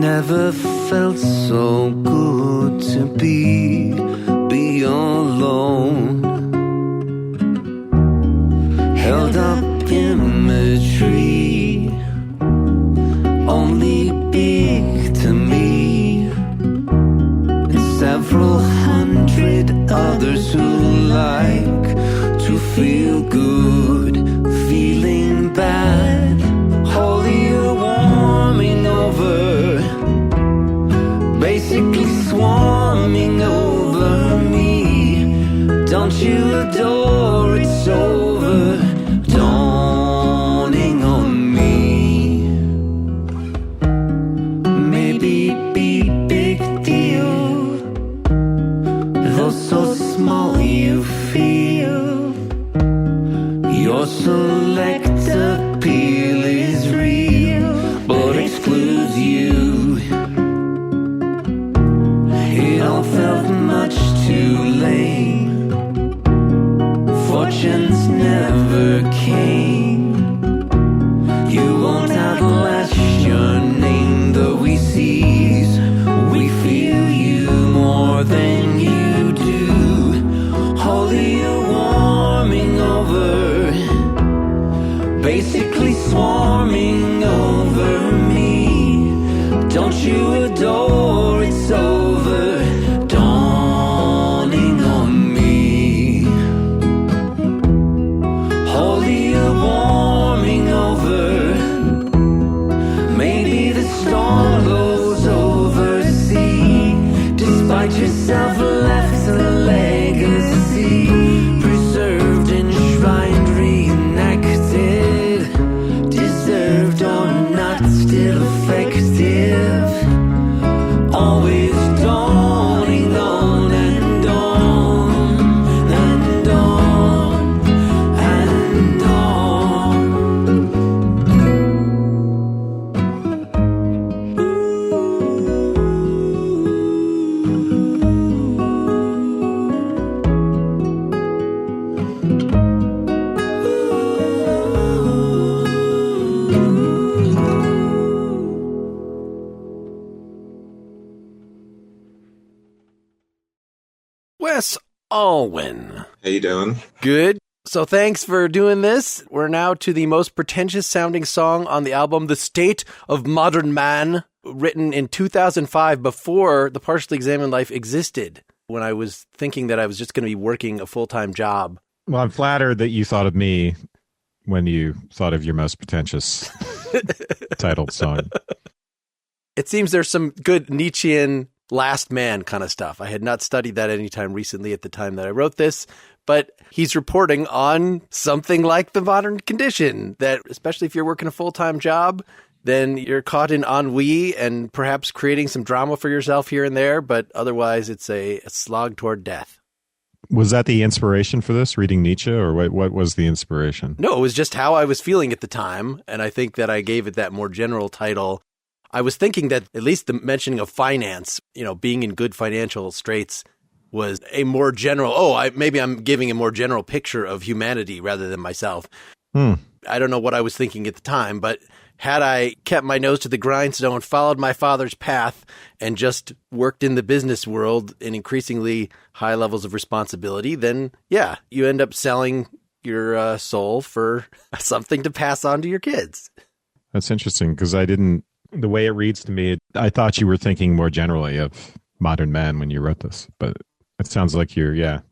Never felt so good to be alone. Held up imagery, only big to me, and several hundred others who like to feel good, feeling bad, holy warming over, basically swarming over me. Don't you adore it's over, dawning on me. Maybe be big deal, though so small you feel. Your select appeal is real, but excludes you. It all felt much too lame. Fortunes never came. You won't outlast your name, though we seize. We feel you more than you do. Holy warming over, basically swarming over me. Don't you adore it's over, dawning on me. Holy warming over, maybe the storm blows over sea. Despite yourself left a legacy, preserved, enshrined, reenacted, deserved or not, still effective, always dawning on and on and on and on. Wes Alwan. How you doing? Good. So thanks for doing this. We're now to the most pretentious sounding song on the album, The State of Modern Man, written in 2005 before the Partially Examined Life existed, when I was thinking that I was just going to be working a full-time job. Well, I'm flattered that you thought of me when you thought of your most pretentious titled song. It seems there's some good Nietzschean last man kind of stuff. I had not studied that any time recently at the time that I wrote this, but he's reporting on something like the modern condition, that especially if you're working a full-time job, then you're caught in ennui and perhaps creating some drama for yourself here and there, but otherwise it's a slog toward death. Was that the inspiration for this, reading Nietzsche, or what was the inspiration? No, it was just how I was feeling at the time, and I think that I gave it that more general title. I was thinking that at least the mentioning of finance, being in good financial straits was a more general, maybe I'm giving a more general picture of humanity rather than myself. I don't know what I was thinking at the time, but had I kept my nose to the grindstone, followed my father's path, and just worked in the business world in increasingly high levels of responsibility, then, yeah, you end up selling your soul for something to pass on to your kids. That's interesting, because the way it reads to me, I thought you were thinking more generally of modern man when you wrote this, but it sounds like that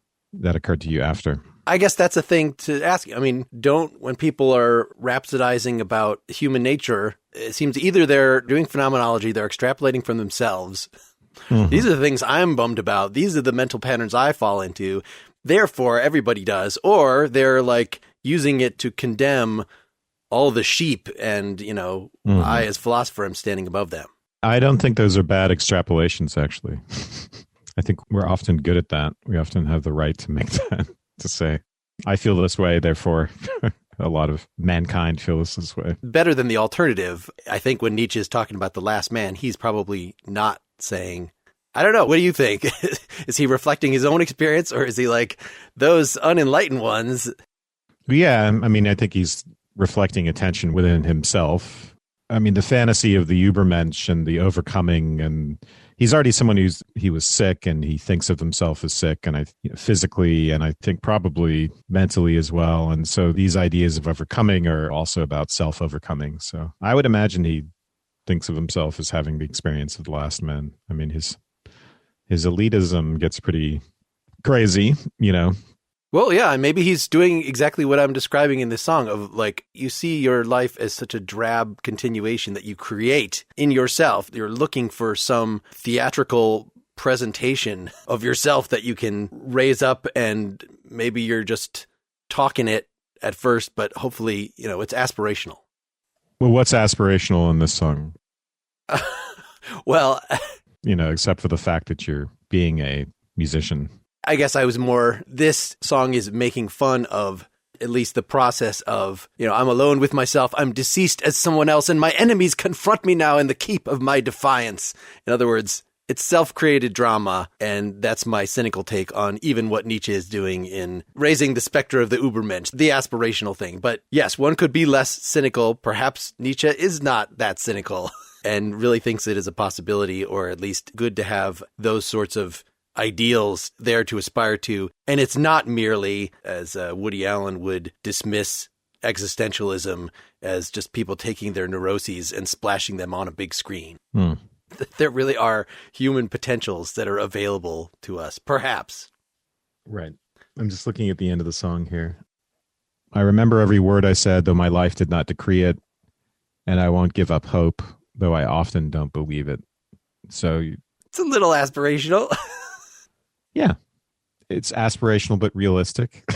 occurred to you after. I guess that's a thing to ask. I mean, when people are rhapsodizing about human nature, it seems either they're doing phenomenology, they're extrapolating from themselves. Mm-hmm. These are the things I'm bummed about. These are the mental patterns I fall into. Therefore, everybody does. Or they're like using it to condemn all the sheep and, I as philosopher am standing above them. I don't think those are bad extrapolations, actually. I think we're often good at that. We often have the right to make that. To say, I feel this way, therefore a lot of mankind feels this way. Better than the alternative. I think when Nietzsche is talking about the last man, he's probably not saying, I don't know, what do you think? Is he reflecting his own experience, or is he like those unenlightened ones? Yeah, I mean, I think he's reflecting attention within himself. I mean, the fantasy of the Übermensch and the overcoming, and he's already someone he was sick, and he thinks of himself as sick, and physically, and I think probably mentally as well. And so these ideas of overcoming are also about self-overcoming. So I would imagine he thinks of himself as having the experience of the last man. I mean, his elitism gets pretty crazy, Well, yeah, and maybe he's doing exactly what I'm describing in this song of like, you see your life as such a drab continuation that you create in yourself. You're looking for some theatrical presentation of yourself that you can raise up, and maybe you're just talking it at first, but hopefully, it's aspirational. Well, what's aspirational in this song? Well, except for the fact that you're being a musician. I guess I was this song is making fun of at least the process of, I'm alone with myself, I'm deceased as someone else, and my enemies confront me now in the keep of my defiance. In other words, it's self-created drama, and that's my cynical take on even what Nietzsche is doing in raising the specter of the Übermensch, the aspirational thing. But yes, one could be less cynical. Perhaps Nietzsche is not that cynical and really thinks it is a possibility, or at least good to have those sorts of ideals there to aspire to. And it's not merely, as Woody Allen would dismiss existentialism, as just people taking their neuroses and splashing them on a big screen. There really are human potentials that are available to us, perhaps. Right. I'm just looking at the end of the song here. I remember every word I said, though my life did not decree it, and I won't give up hope, though I often don't believe it. So it's a little aspirational. Yeah, it's aspirational but realistic.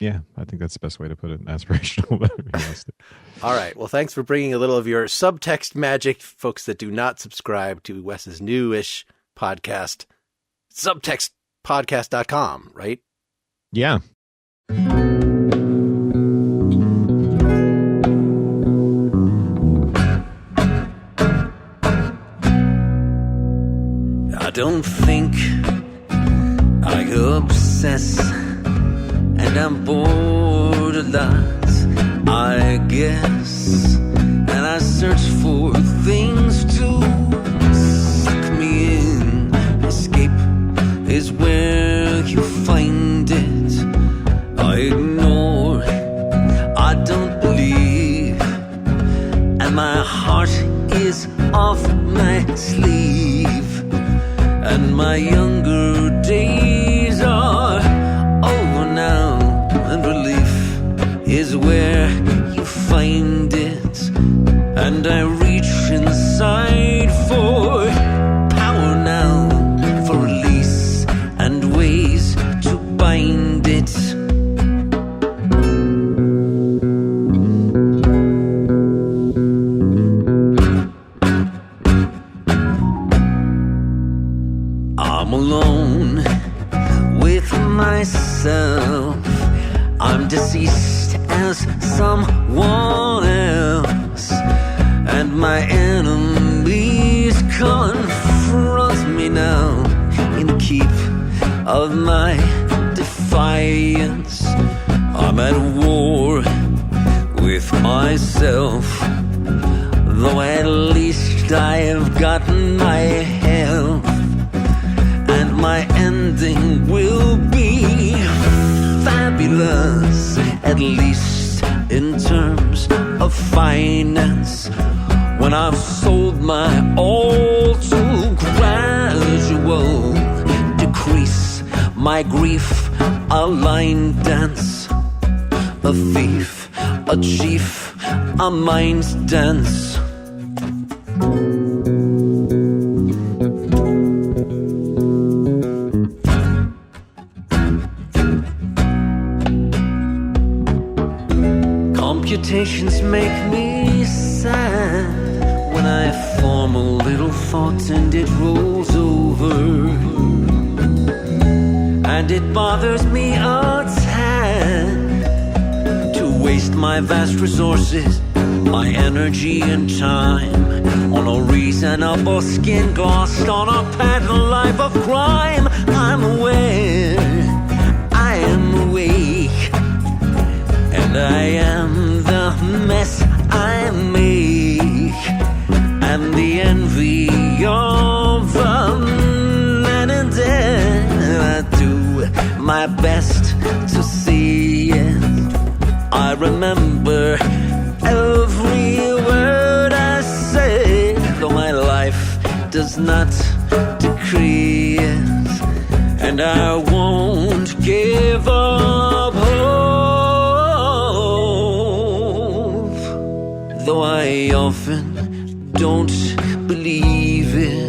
Yeah, I think that's the best way to put it. Aspirational but realistic. All right. Well, thanks for bringing a little of your subtext magic, folks that do not subscribe to Wes's newish podcast, subtextpodcast.com, right? Yeah. I don't think, I obsess, and I'm bored a lot, I guess, and I search for things to suck me in. Escape is where you find it. I ignore, I don't believe, and my heart is off my sleeve. And my younger days are over now, and relief is where you find it. And I reach inside I'm deceased as someone else, and my enemies confront me now in the keep of my defiance. I'm at war with myself, though at least I have gotten my health, and my ending will be fabulous, at least in terms of finance. When I've sold my all to gradual decrease, my grief a line dance, a thief, a chief, a mind dance. Computations make me sad when I form a little thought and it rolls over, and it bothers me a tad to waste my vast resources, my energy and time on a reasonable skin glossed on a patent life of crime. I'm aware, I am awake, and I am the mess I make, and the envy of a man in death. I do my best to see it. I remember every word I say, though my life does not decree it, and I won't give up hope, though I often don't believe it.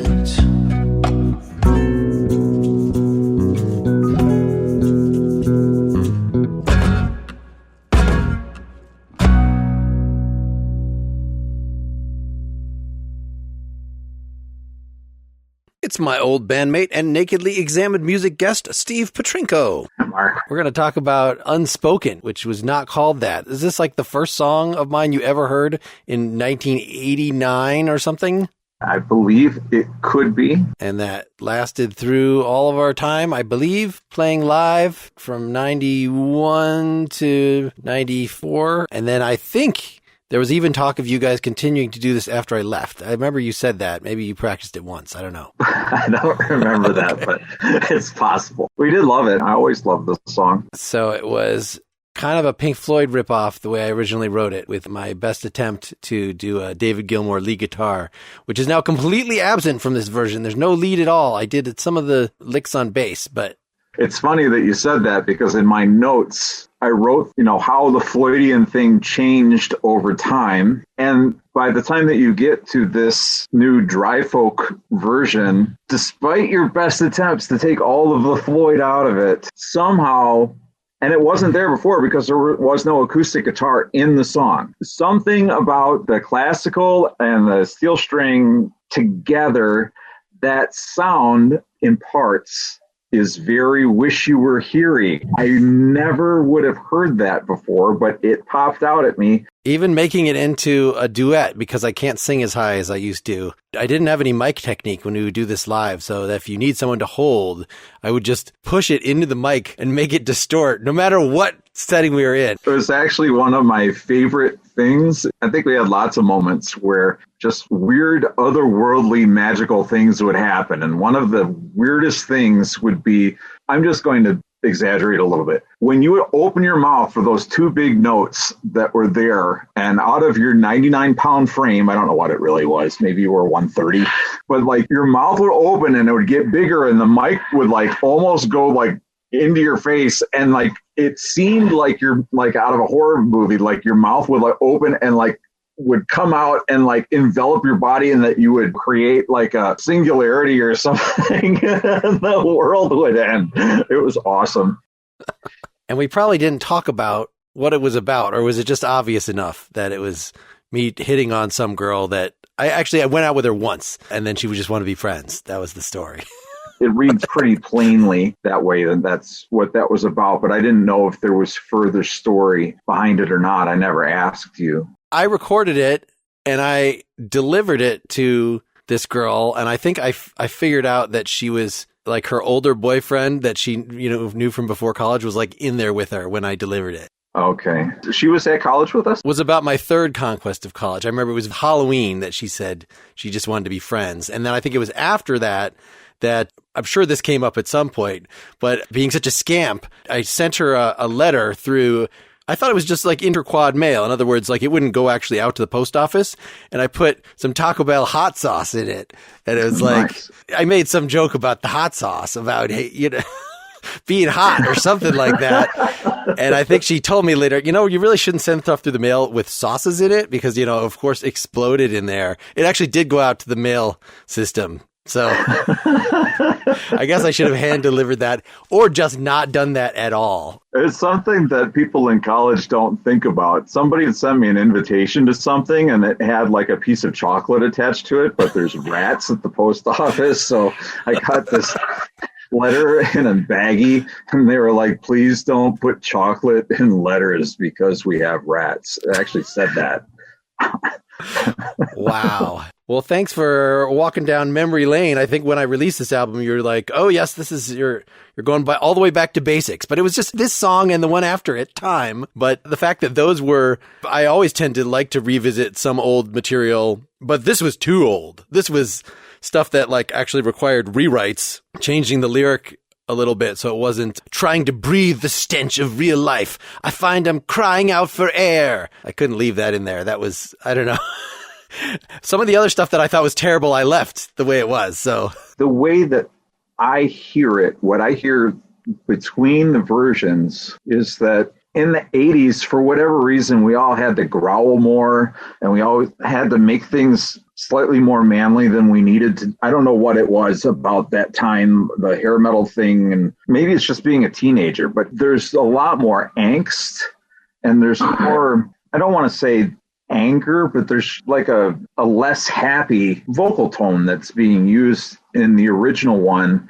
It's my old bandmate and Nakedly Examined music guest, Steve Petrinko. Mark. We're going to talk about Unspoken, which was not called that. Is this like the first song of mine you ever heard in 1989 or something? I believe it could be. And that lasted through all of our time, I believe, playing live from 91 to 94. And then I think there was even talk of you guys continuing to do this after I left. I remember you said that. Maybe you practiced it once. I don't know. I don't remember that, but it's possible. We did love it. I always loved this song. So it was kind of a Pink Floyd ripoff the way I originally wrote it, with my best attempt to do a David Gilmour lead guitar, which is now completely absent from this version. There's no lead at all. I did some of the licks on bass, but... It's funny that you said that, because in my notes, I wrote, how the Floydian thing changed over time. And by the time that you get to this new dry folk version, despite your best attempts to take all of the Floyd out of it, somehow, and it wasn't there before because there was no acoustic guitar in the song, something about the classical and the steel string together, that sound in parts is very Wish You Were Here-y. I never would have heard that before, but it popped out at me. Even making it into a duet, because I can't sing as high as I used to. I didn't have any mic technique when we would do this live, so that if you need someone to hold, I would just push it into the mic and make it distort, no matter what setting we were in. It was actually one of my favorite things. I think we had lots of moments where just weird, otherworldly, magical things would happen. And one of the weirdest things would be, I'm just going to exaggerate a little bit, when you would open your mouth for those two big notes that were there, and out of your 99-pound frame, I don't know what it really was, maybe you were 130, but like your mouth would open and it would get bigger, and the mic would like almost go like into your face, and like it seemed like you're like out of a horror movie, like your mouth would like open and like would come out and like envelop your body, and that you would create like a singularity or something. The world would end. It was awesome. And we probably didn't talk about what it was about, or was it just obvious enough that it was me hitting on some girl that I went out with her once, and then she would just want to be friends. That was the story. it reads pretty plainly that way, and that's what that was about. But I didn't know if there was further story behind it or not. I never asked you. I recorded it and I delivered it to this girl, and I think I figured out that she was like her older boyfriend that she knew from before college was like in there with her when I delivered it. Okay. She was at college with us? It was about my third conquest of college. I remember it was Halloween that she said she just wanted to be friends. And then I think it was after that I'm sure this came up at some point, but being such a scamp, I sent her a letter through, I thought it was just like interquad mail. In other words, like it wouldn't go actually out to the post office. And I put some Taco Bell hot sauce in it. And it was like, nice. I made some joke about the hot sauce, about, being hot or something like that. And I think she told me later, you really shouldn't send stuff through the mail with sauces in it because, of course, exploded in there. It actually did go out to the mail system. So I guess I should have hand delivered that or just not done that at all. It's something that people in college don't think about. Somebody had sent me an invitation to something and it had like a piece of chocolate attached to it, but there's rats at the post office. So I got this letter in a baggie and they were like, please don't put chocolate in letters because we have rats. It actually said that. Wow. Well, thanks for walking down memory lane. I think when I released this album, you're like, oh yes, this is you're going by all the way back to basics, but it was just this song and the one after it, Time. But the fact that those were, I always tend to like to revisit some old material, but this was too old. This was stuff that like actually required rewrites, changing the lyric a little bit so it wasn't trying to breathe the stench of real life. I find I'm crying out for air. I couldn't leave that in there. That was, I don't know. Some of the other stuff that I thought was terrible, I left the way it was. So the way that I hear it, what I hear between the versions is that in the 80s, for whatever reason, we all had to growl more and we all had to make things slightly more manly than we needed to. I don't know what it was about that time, the hair metal thing, and maybe it's just being a teenager, but there's a lot more angst and there's more, I don't want to say anger, but there's like a less happy vocal tone that's being used in the original one.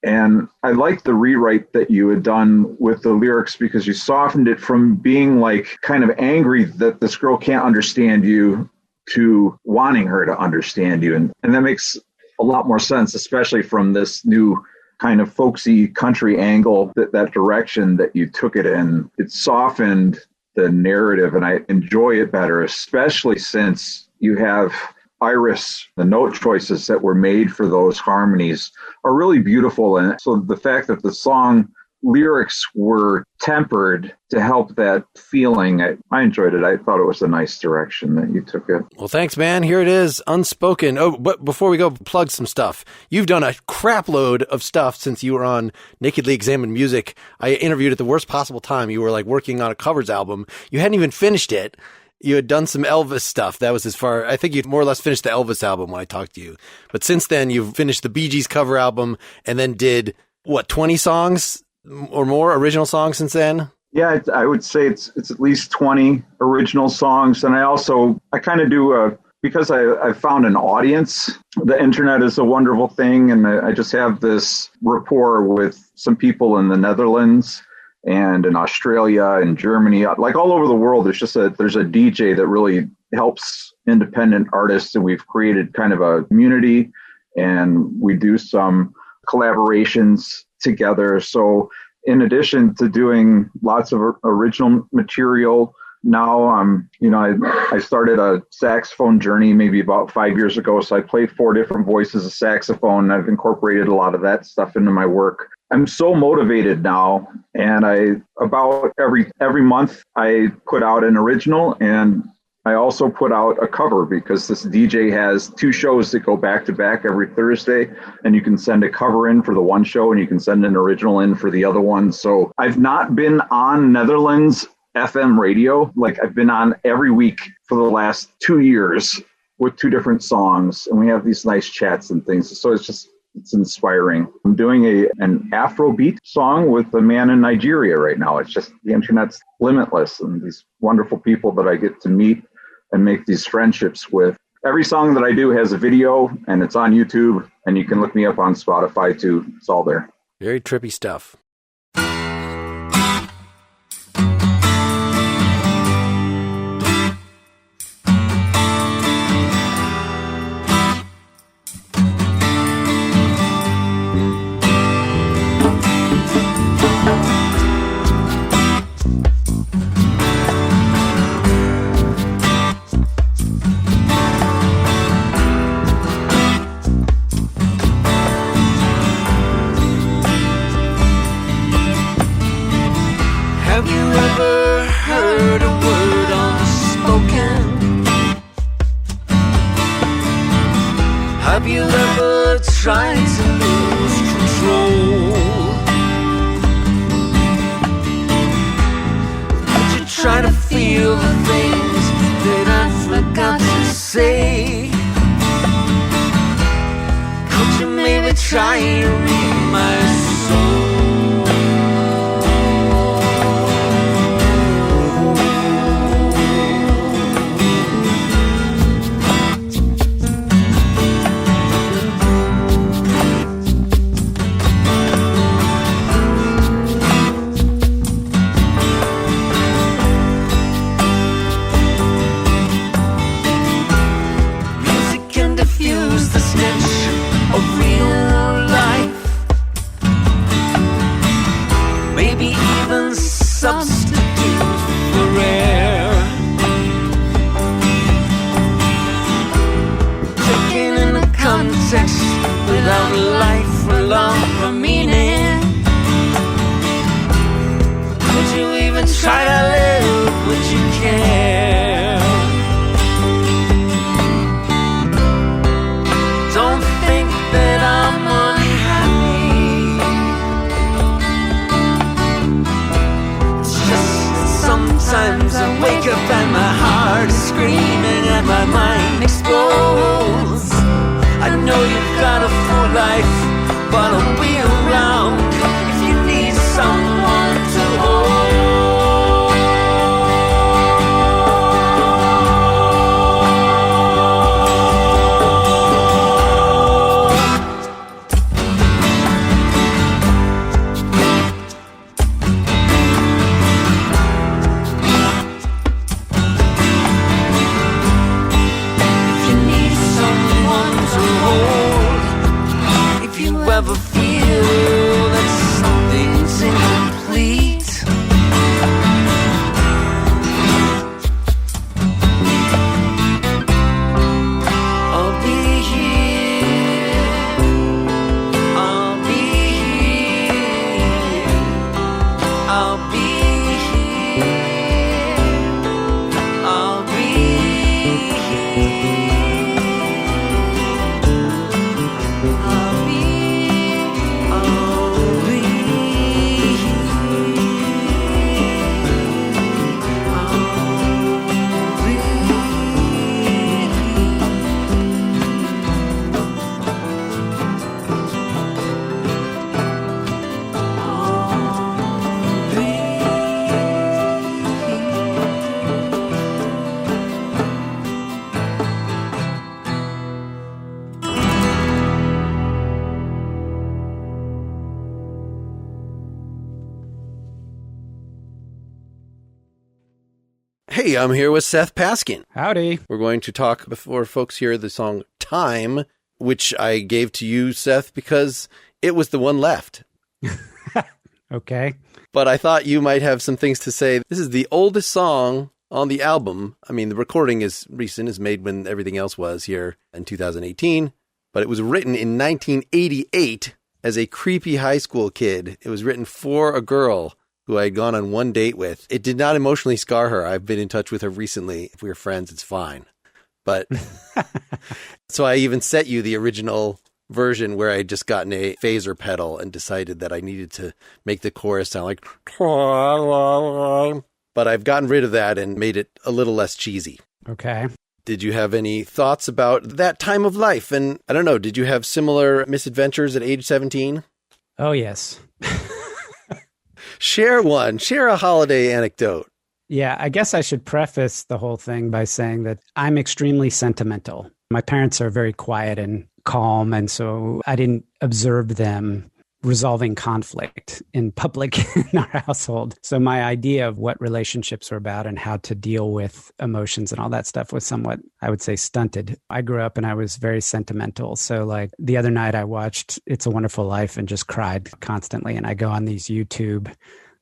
And I like the rewrite that you had done with the lyrics because you softened it from being like kind of angry that this girl can't understand you to wanting her to understand you. And that makes a lot more sense, especially from this new kind of folksy country angle, that direction that you took it in. It softened the narrative and I enjoy it better, especially since you have Iris. The note choices that were made for those harmonies are really beautiful. And so the fact that the song lyrics were tempered to help that feeling, I enjoyed it. I thought it was a nice direction that you took it. Well, thanks, man. Here it is, Unspoken. Oh, but before we go, plug some stuff. You've done a crap load of stuff since you were on Nakedly Examined Music. I interviewed at the worst possible time. You were like working on a covers album. You hadn't even finished it. You had done some Elvis stuff. That was as far, I think you'd more or less finished the Elvis album when I talked to you. But since then, you've finished the Bee Gees cover album and then did, 20 songs or more original songs since then? Yeah, I would say it's at least 20 original songs. And I kind of do, because I found an audience. The internet is a wonderful thing. And I just have this rapport with some people in the Netherlands and in Australia and Germany, like all over the world. There's a DJ that really helps independent artists, and we've created kind of a community, and we do some collaborations together. So in addition to doing lots of original material, now I started a saxophone journey maybe about 5 years ago. So I play 4 different voices of saxophone. I've incorporated a lot of that stuff into my work. I'm so motivated now, and about every month I put out an original, and I also put out a cover because this DJ has 2 shows that go back to back every Thursday, and you can send a cover in for the one show and you can send an original in for the other one. So I've not been on Netherlands FM radio. Like I've been on every week for the last 2 years with 2 different songs, and we have these nice chats and things. So it's inspiring. I'm doing an Afrobeat song with a man in Nigeria right now. It's just, the internet's limitless, and these wonderful people that I get to meet and make these friendships with. Every song that I do has a video, and it's on YouTube, and you can look me up on Spotify too. It's all there. Very trippy stuff. Have you ever heard a word unspoken? Have you ever tried to lose control? Did you try to feel the things that I forgot to say? Could you maybe try and read my soul? Substitute for air. Taken in the context without life or love or meaning. Would you even try to live? Would you care? Don't think that I'm unhappy. Sometimes I wake up and my heart is screaming and my mind explodes. I know you've got a full life, but I'll be around if you need someone to hold. Ever feel that something's incomplete? I'll be here. I'll be here. I'll be here. I'll be here. I'll be Hey, I'm here with Seth Paskin. Howdy. We're going to talk, before folks hear the song Time, which I gave to you, Seth, because it was the one left. Okay. But I thought you might have some things to say. This is the oldest song on the album. I mean, the recording is recent, is made when everything else was here in 2018, but it was written in 1988 as a creepy high school kid. It was written for a girl who I had gone on one date with. It did not emotionally scar her. I've been in touch with her recently. If we were friends, it's fine. But so I even sent you the original version where I had just gotten a phaser pedal and decided that I needed to make the chorus sound like, but I've gotten rid of that and made it a little less cheesy. Okay. Did you have any thoughts about that time of life? And I don't know, did you have similar misadventures at age 17? Oh, yes. Share one. Share a holiday anecdote. Yeah, I guess I should preface the whole thing by saying that I'm extremely sentimental. My parents are very quiet and calm, and so I didn't observe them resolving conflict in public in our household. So my idea of what relationships are about and how to deal with emotions and all that stuff was somewhat, I would say, stunted. I grew up and I was very sentimental. So like the other night I watched It's a Wonderful Life and just cried constantly. And I go on these YouTube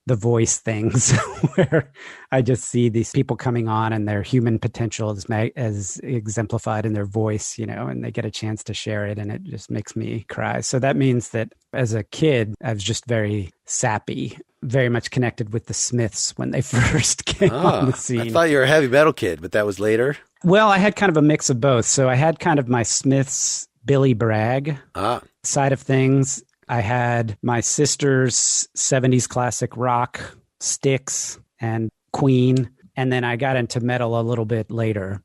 The Voice things where I just see these people coming on and their human potential as exemplified in their voice, and they get a chance to share it, and it just makes me cry. So that means that as a kid, I was just very sappy, very much connected with the Smiths when they first came on the scene. I thought you were a heavy metal kid, but that was later. Well, I had kind of a mix of both. So I had kind of my Smiths, Billy Bragg side of things. I had my sister's 70s classic rock, Styx and Queen, and then I got into metal a little bit later.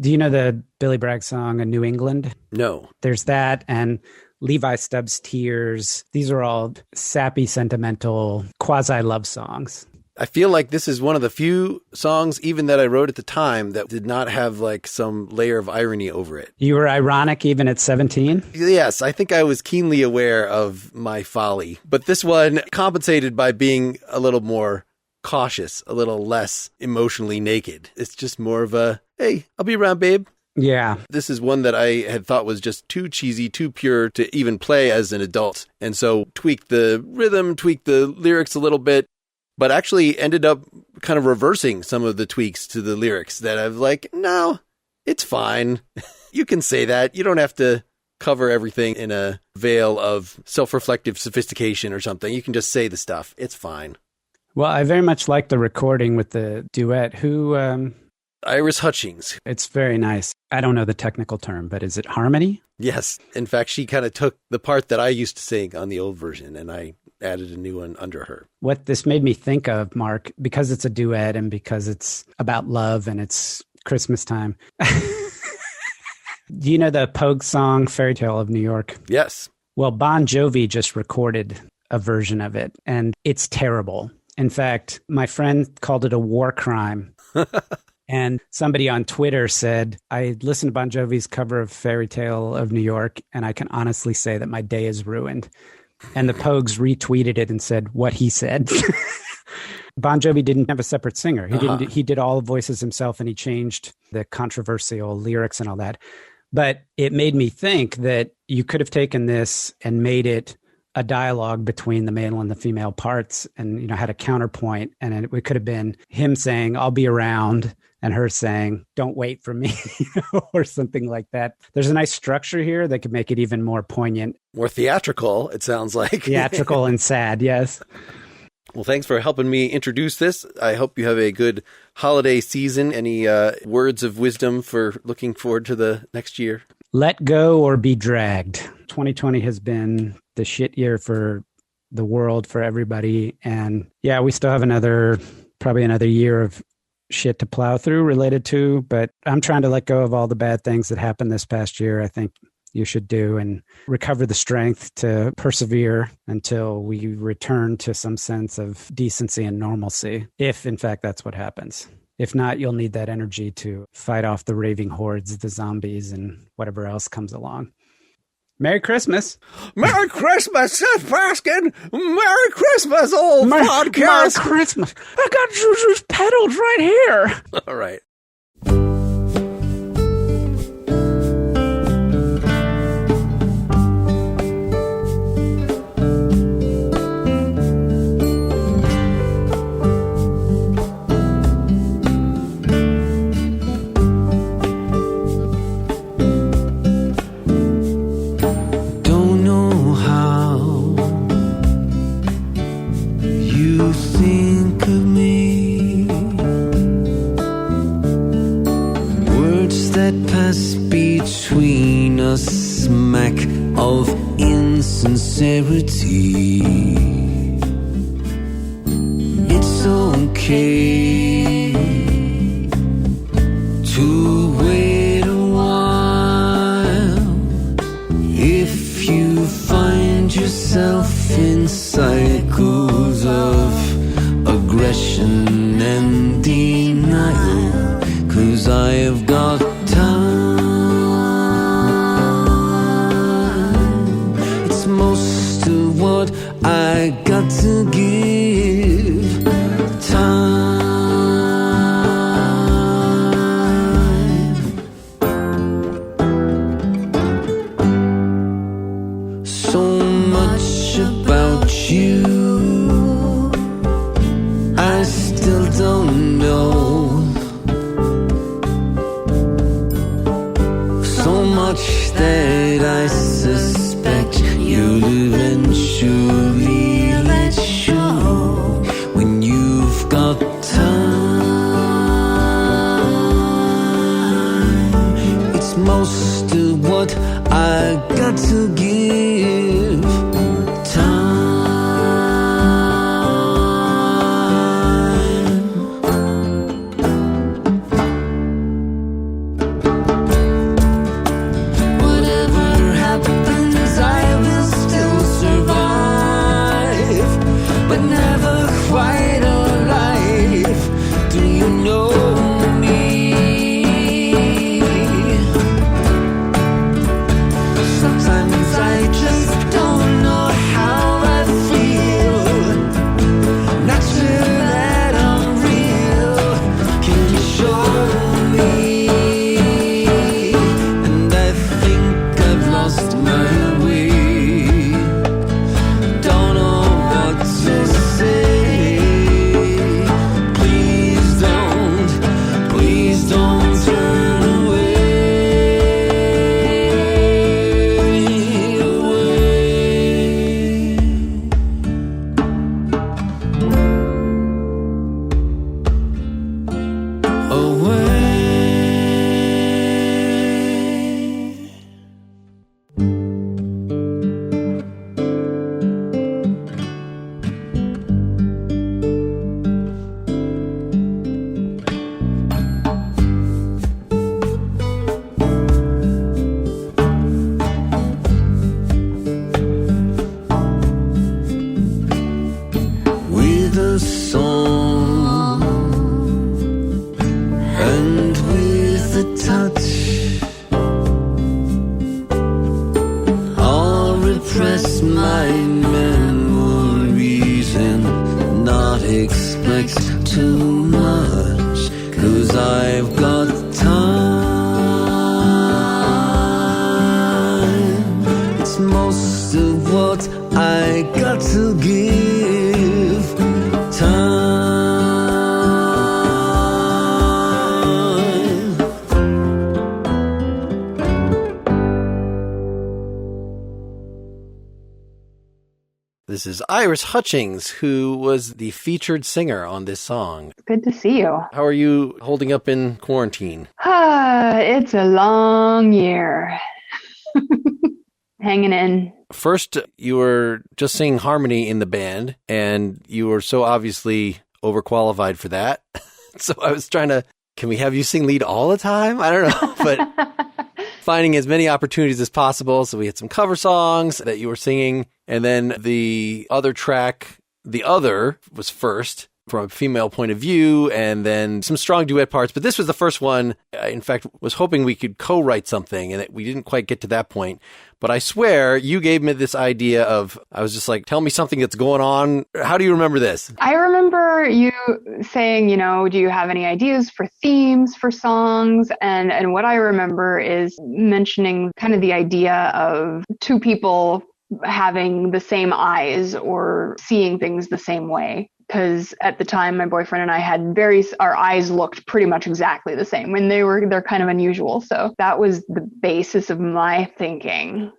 Do you know the Billy Bragg song, A New England? No. There's that, and Levi Stubbs' Tears. These are all sappy, sentimental, quasi-love songs. I feel like this is one of the few songs, even that I wrote at the time, that did not have like some layer of irony over it. You were ironic even at 17? Yes, I think I was keenly aware of my folly. But this one compensated by being a little more cautious, a little less emotionally naked. It's just more of a, hey, I'll be around, babe. Yeah. This is one that I had thought was just too cheesy, too pure to even play as an adult. And so tweaked the rhythm, tweaked the lyrics a little bit, but actually ended up kind of reversing some of the tweaks to the lyrics that I've like, no, it's fine. You can say that. You don't have to cover everything in a veil of self-reflective sophistication or something. You can just say the stuff. It's fine. Well, I very much like the recording with the duet. Who? Iris Hutchings. It's very nice. I don't know the technical term, but is it harmony? Yes. In fact, she kind of took the part that I used to sing on the old version, and I added a new one under her. What this made me think of, Mark, because it's a duet and because it's about love and it's Christmas time. Do you know the Pogue song, Fairy Tale of New York? Yes. Well, Bon Jovi just recorded a version of it, and it's terrible. In fact, my friend called it a war crime. And somebody on Twitter said, I listened to Bon Jovi's cover of Fairy Tale of New York, and I can honestly say that my day is ruined. And the Pogues retweeted it and said what he said. Bon Jovi didn't have a separate singer. He did all the voices himself, and he changed the controversial lyrics and all that. But it made me think that you could have taken this and made it a dialogue between the male and the female parts, and had a counterpoint, and it could have been him saying, I'll be around, and her saying, don't wait for me, or something like that. There's a nice structure here that could make it even more poignant. More theatrical, it sounds like. Theatrical and sad, yes. Well, thanks for helping me introduce this. I hope you have a good holiday season. Any words of wisdom for looking forward to the next year? Let go or be dragged. 2020 has been the shit year for the world, for everybody. And yeah, we still have probably another year of shit to plow through related to, but I'm trying to let go of all the bad things that happened this past year. I think you should do, and recover the strength to persevere until we return to some sense of decency and normalcy, if in fact that's what happens. If not, you'll need that energy to fight off the raving hordes, the zombies, and whatever else comes along. Merry Christmas. Merry Christmas, Seth Paskin. Merry Christmas, old podcast. Merry Christmas. I got Juju's pedals right here. All right. Between a smack of insincerity, it's okay to wait a while if you find yourself in cycles of aggression and 'cause I've got time. It's most of what I got to give. Time. So much about you I still don't know. So much that I suspect you'll eventually let show when you've got time. It's most of what I got to give. Time. Whatever happens, I will still survive, but never quite alive. Do you know me? Sometimes I just don't know how I feel. Not sure that I'm real. Can you show me? And I think I've lost my way. Don't know what to say. Please don't turn away. With a song and with a touch, I'll repress my memories and not expect too much, 'cause I've got time. It's most of what I got to give. Time. This is Iris Hutchings, who was the featured singer on this song. Good to see you. How are you holding up in quarantine? It's a long year. Hanging in. First, you were just singing harmony in the band, and you were so obviously overqualified for that. So I was trying to, can we have you sing lead all the time? I don't know, but finding as many opportunities as possible. So we had some cover songs that you were singing, and then the other track, The Other, was first from a female point of view, and then some strong duet parts. But this was the first one. I, in fact, was hoping we could co-write something, and that we didn't quite get to that point. But I swear, you gave me this idea of, I was just like, tell me something that's going on. How do you remember this? I remember you saying, do you have any ideas for themes for songs? And what I remember is mentioning kind of the idea of two people having the same eyes or seeing things the same way. Because at the time, my boyfriend and I had our eyes looked pretty much exactly the same when they're kind of unusual. So that was the basis of my thinking.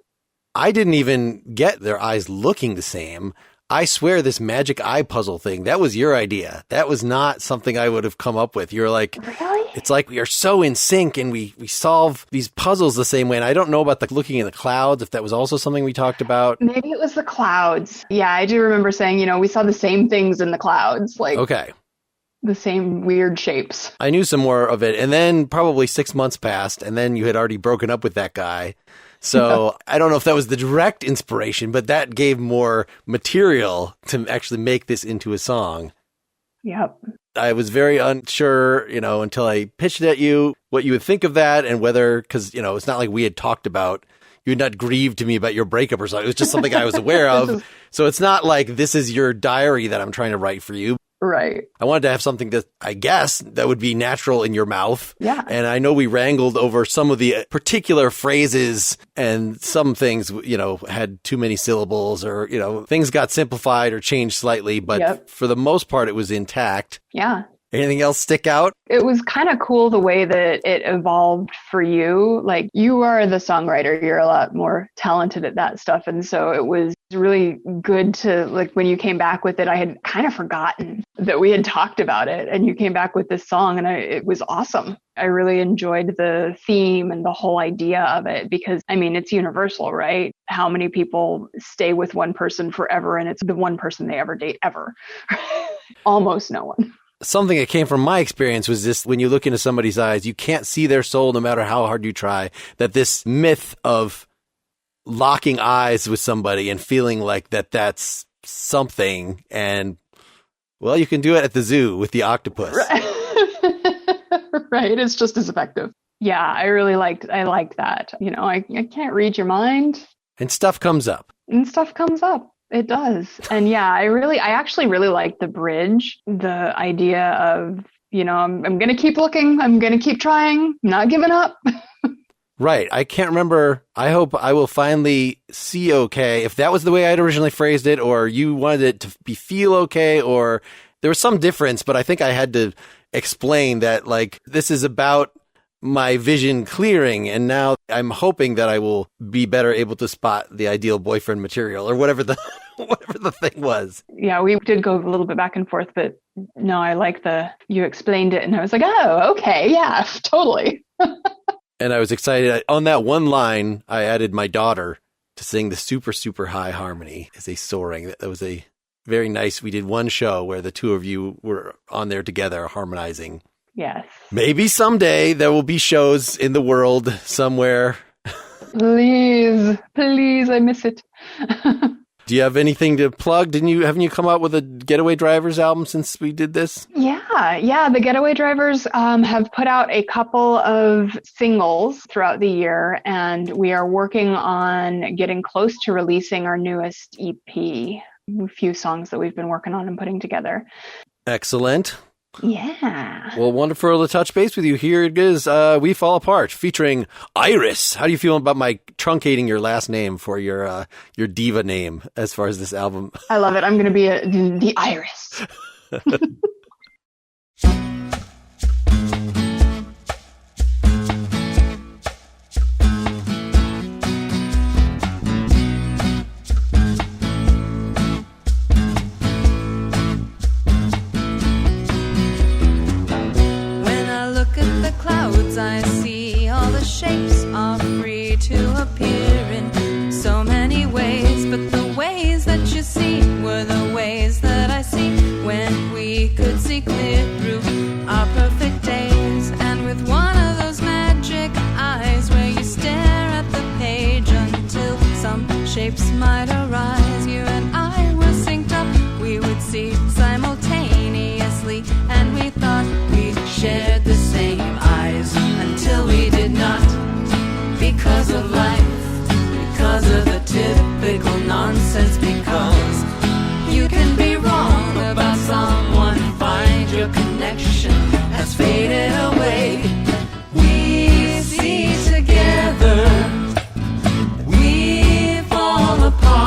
I didn't even get their eyes looking the same. I swear this magic eye puzzle thing, that was your idea. That was not something I would have come up with. You're like, really? It's like we are so in sync and we solve these puzzles the same way. And I don't know about the looking in the clouds, if that was also something we talked about. Maybe it was the clouds. Yeah, I do remember saying, we saw the same things in the clouds. Like, okay. The same weird shapes. I knew some more of it. And then probably 6 months passed, and then you had already broken up with that guy. So I don't know if that was the direct inspiration, but that gave more material to actually make this into a song. Yep. I was very unsure, until I pitched it at you, what you would think of that and whether, because, it's not like we had talked about, you had not grieved to me about your breakup or something. It was just something I was aware of. So it's not like this is your diary that I'm trying to write for you. Right. I wanted to have something that, I guess, that would be natural in your mouth. Yeah. And I know we wrangled over some of the particular phrases, and some things, had too many syllables, or, things got simplified or changed slightly. But for the most part, it was intact. Yeah. Anything else stick out? It was kind of cool the way that it evolved for you. Like, you are the songwriter. You're a lot more talented at that stuff. And so it was really good to, like, when you came back with it, I had kind of forgotten that we had talked about it, and you came back with this song, and it was awesome. I really enjoyed the theme and the whole idea of it because, it's universal, right? How many people stay with one person forever, and it's the one person they ever date ever? Almost no one. Something that came from my experience was this: when you look into somebody's eyes, you can't see their soul no matter how hard you try. That this myth of locking eyes with somebody and feeling like that's something, and, well, you can do it at the zoo with the octopus. Right. It's just as effective. Yeah, I liked that. I can't read your mind. And stuff comes up. It does. And yeah, I actually really like the bridge, the idea of, I'm going to keep looking. I'm going to keep trying, not giving up. Right. I can't remember. I hope I will finally see okay. If that was the way I'd originally phrased it, or you wanted it to feel okay, or there was some difference, but I think I had to explain that, like, this is about my vision clearing, and now I'm hoping that I will be better able to spot the ideal boyfriend material, or whatever the thing was. Yeah, we did go a little bit back and forth, but no, I like you explained it, and I was like, oh, okay, yeah, totally. And I was excited. On that one line, I added my daughter to sing the super, super high harmony as a soaring. That was a very nice. We did one show where the two of you were on there together harmonizing. Yes. Maybe someday there will be shows in the world somewhere. Please, I miss it. Do you have anything to plug? Haven't you come out with a Getaway Drivers album since we did this? Yeah. The Getaway Drivers have put out a couple of singles throughout the year, and we are working on getting close to releasing our newest EP. A few songs that we've been working on and putting together. Excellent. Yeah. Well, wonderful to touch base with you. Here it is, We Fall Apart, featuring Iris. How do you feel about my truncating your last name for your diva name as far as this album? I love it. I'm going to be the Iris. I see all the shapes are free to appear in so many ways, but the ways that you see were the ways that I see when we could see clear through our perfect days. And with one of those magic eyes where you stare at the page until some shapes might arise, you and I were synced up, we would see simultaneously, and we thought we shared the same eyes until we did not, because of life, because of the typical nonsense, because you can be wrong about someone, find your connection has faded away. We see together, we fall apart.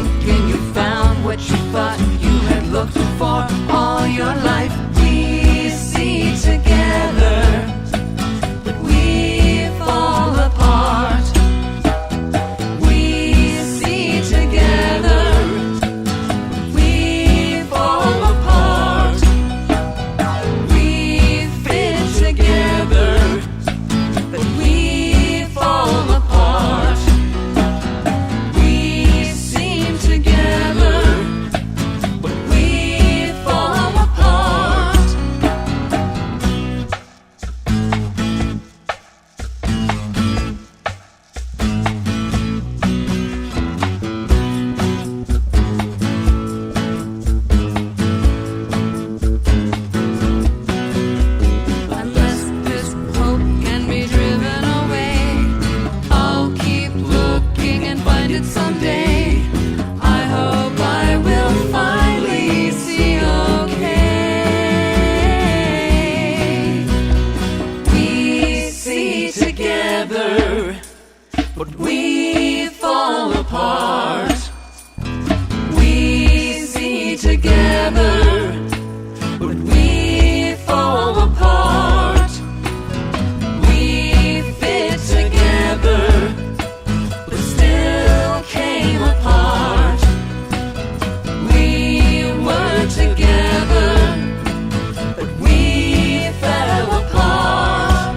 looking, you found what you thought you had looked for all your life. We see together, but we fall apart. We see together, but we fall apart. We fit together, but we fall apart. We seem together, but we fall apart. Unless this hope can be driven away, I'll keep looking and find it someday. I hope I will finally see okay. We see together, but we fall apart. We see together, but we fall apart. We fit together, but still came apart. We were together, but we fell apart.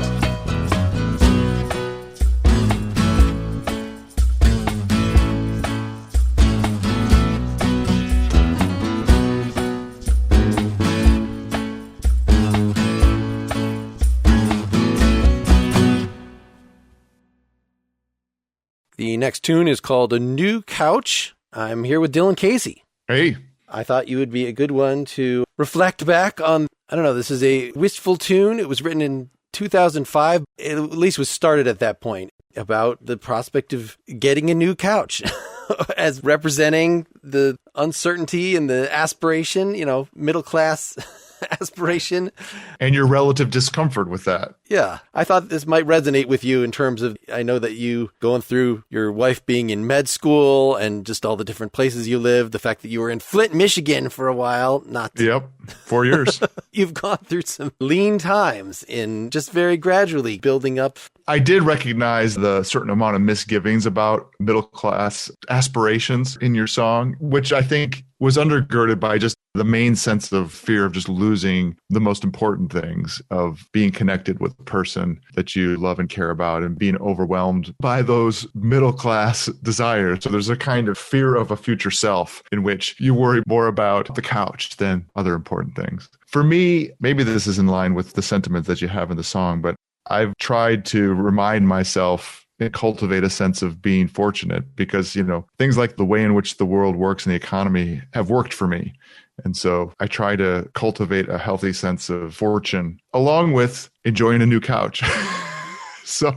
The next tune is called A New Couch. I'm here with Dylan Casey. Hey. I thought you would be a good one to reflect back on. I don't know, this is a wistful tune. It was written in 2005. It at least was started at that point, about the prospect of getting a new couch as representing the uncertainty and the aspiration, middle class aspiration. And your relative discomfort with that. Yeah. I thought this might resonate with you in terms of, I know that you going through your wife being in med school and just all the different places you lived, the fact that you were in Flint, Michigan for a while. Yep. 4 years. You've gone through some lean times in just very gradually building up. I did recognize the certain amount of misgivings about middle class aspirations in your song, which I think was undergirded by just the main sense of fear of just losing the most important things, of being connected with a person that you love and care about and being overwhelmed by those middle class desires. So there's a kind of fear of a future self in which you worry more about the couch than other important things. For me, maybe this is in line with the sentiments that you have in the song, but I've tried to remind myself and cultivate a sense of being fortunate because, things like the way in which the world works and the economy have worked for me. And so I try to cultivate a healthy sense of fortune along with enjoying a new couch. So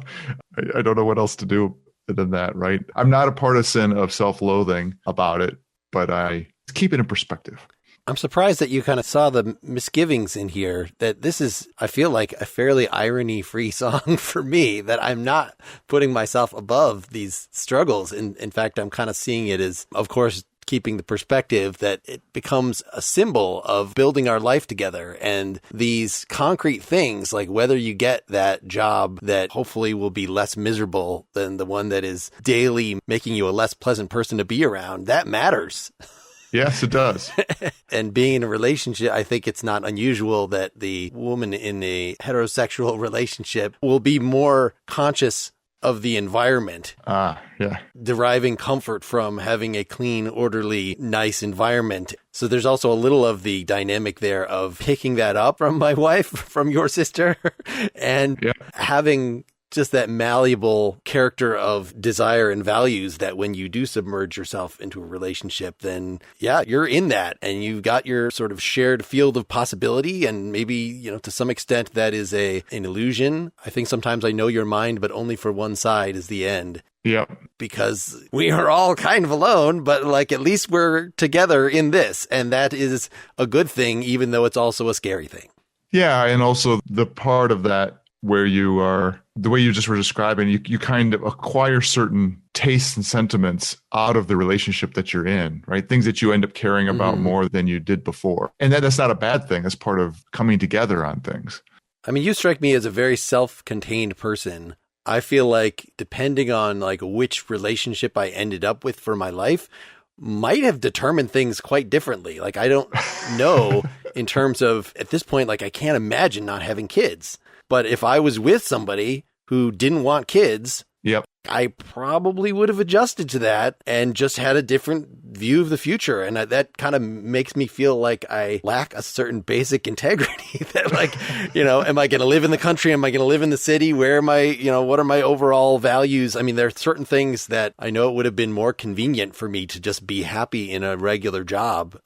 I don't know what else to do than that, right? I'm not a partisan of self-loathing about it, but I keep it in perspective. I'm surprised that you kind of saw the misgivings in here, that this is, I feel like, a fairly irony-free song for me, that I'm not putting myself above these struggles. In fact, I'm kind of seeing it as, of course, keeping the perspective that it becomes a symbol of building our life together. And these concrete things, like whether you get that job that hopefully will be less miserable than the one that is daily making you a less pleasant person to be around, that matters. Yes, it does. And being in a relationship, I think it's not unusual that the woman in a heterosexual relationship will be more conscious of the environment. Yeah. Deriving comfort from having a clean, orderly, nice environment. So there's also a little of the dynamic there of picking that up from my wife, from your sister, and having just that malleable character of desire and values that when you do submerge yourself into a relationship, then you're in that and you've got your sort of shared field of possibility. And maybe, to some extent that is an illusion. I think sometimes I know your mind, but only for one side is the end. Yep. Because we are all kind of alone, but at least we're together in this. And that is a good thing, even though it's also a scary thing. Yeah. And also the part of that where you are, the way you just were describing, you kind of acquire certain tastes and sentiments out of the relationship that you're in, right? Things that you end up caring about more than you did before. And that's not a bad thing. That's part of coming together on things. I mean, you strike me as a very self-contained person. I feel like depending on like which relationship I ended up with for my life might have determined things quite differently. Like, I don't know in terms of, at this point, like I can't imagine not having kids. But if I was with somebody who didn't want kids, yep, I probably would have adjusted to that and just had a different view of the future. And that kind of makes me feel like I lack a certain basic integrity that, like, you know, am I going to live in the country? Am I going to live in the city? Where am I, you know, what are my overall values? I mean, there are certain things that I know it would have been more convenient for me to just be happy in a regular job.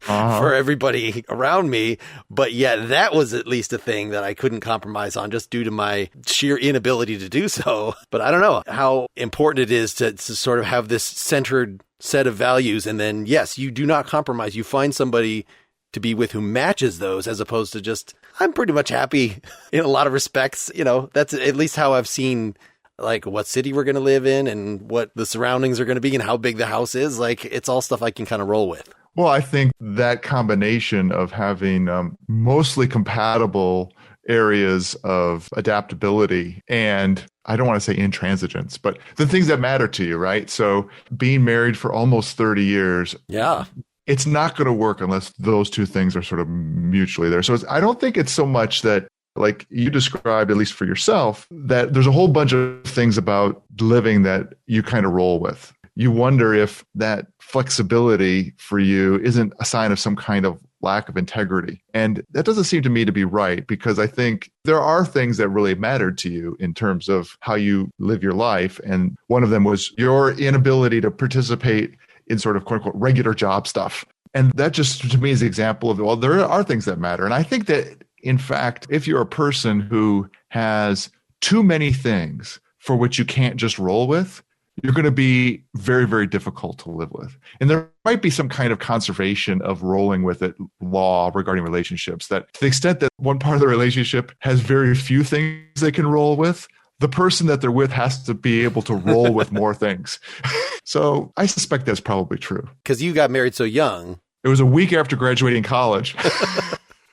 For everybody around me. But yet that was at least a thing that I couldn't compromise on just due to my sheer inability to do so. But I don't know how important it is to sort of have this centered set of values. And then, yes, you do not compromise. You find somebody to be with who matches those, as opposed to just, I'm pretty much happy in a lot of respects. You know, that's at least how I've seen like what city we're going to live in and what the surroundings are going to be and how big the house is. Like, it's all stuff I can kind of roll with. Well, I think that combination of having mostly compatible areas of adaptability and, I don't want to say intransigence, but the things that matter to you, right? So being married for almost 30 years. Yeah. It's not going to work unless those two things are sort of mutually there. So I don't think it's so much that, like you described, at least for yourself, that there's a whole bunch of things about living that you kind of roll with. You wonder if that flexibility for you isn't a sign of some kind of lack of integrity. And that doesn't seem to me to be right, because I think there are things that really mattered to you in terms of how you live your life. And one of them was your inability to participate in sort of quote unquote regular job stuff. And that just to me is an example of, well, there are things that matter. And I think that, in fact, if you're a person who has too many things for which you can't just roll with, you're going to be very, very difficult to live with. And there might be some kind of conservation of rolling with it law regarding relationships, that to the extent that one part of the relationship has very few things they can roll with, the person that they're with has to be able to roll with more things. So I suspect that's probably true. Because you got married so young. It was a week after graduating college.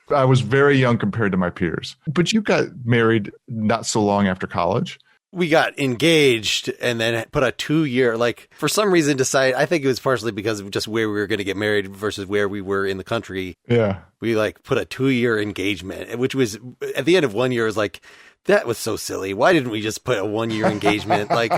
I was very young compared to my peers. But you got married not so long after college. We got engaged and then put a 2-year, like, for some reason decided, I think it was partially because of just where we were going to get married versus where we were in the country. Yeah. We like put a 2-year engagement, which was at the end of 1 year, was like, that was so silly. Why didn't we just put a 1-year engagement? Like,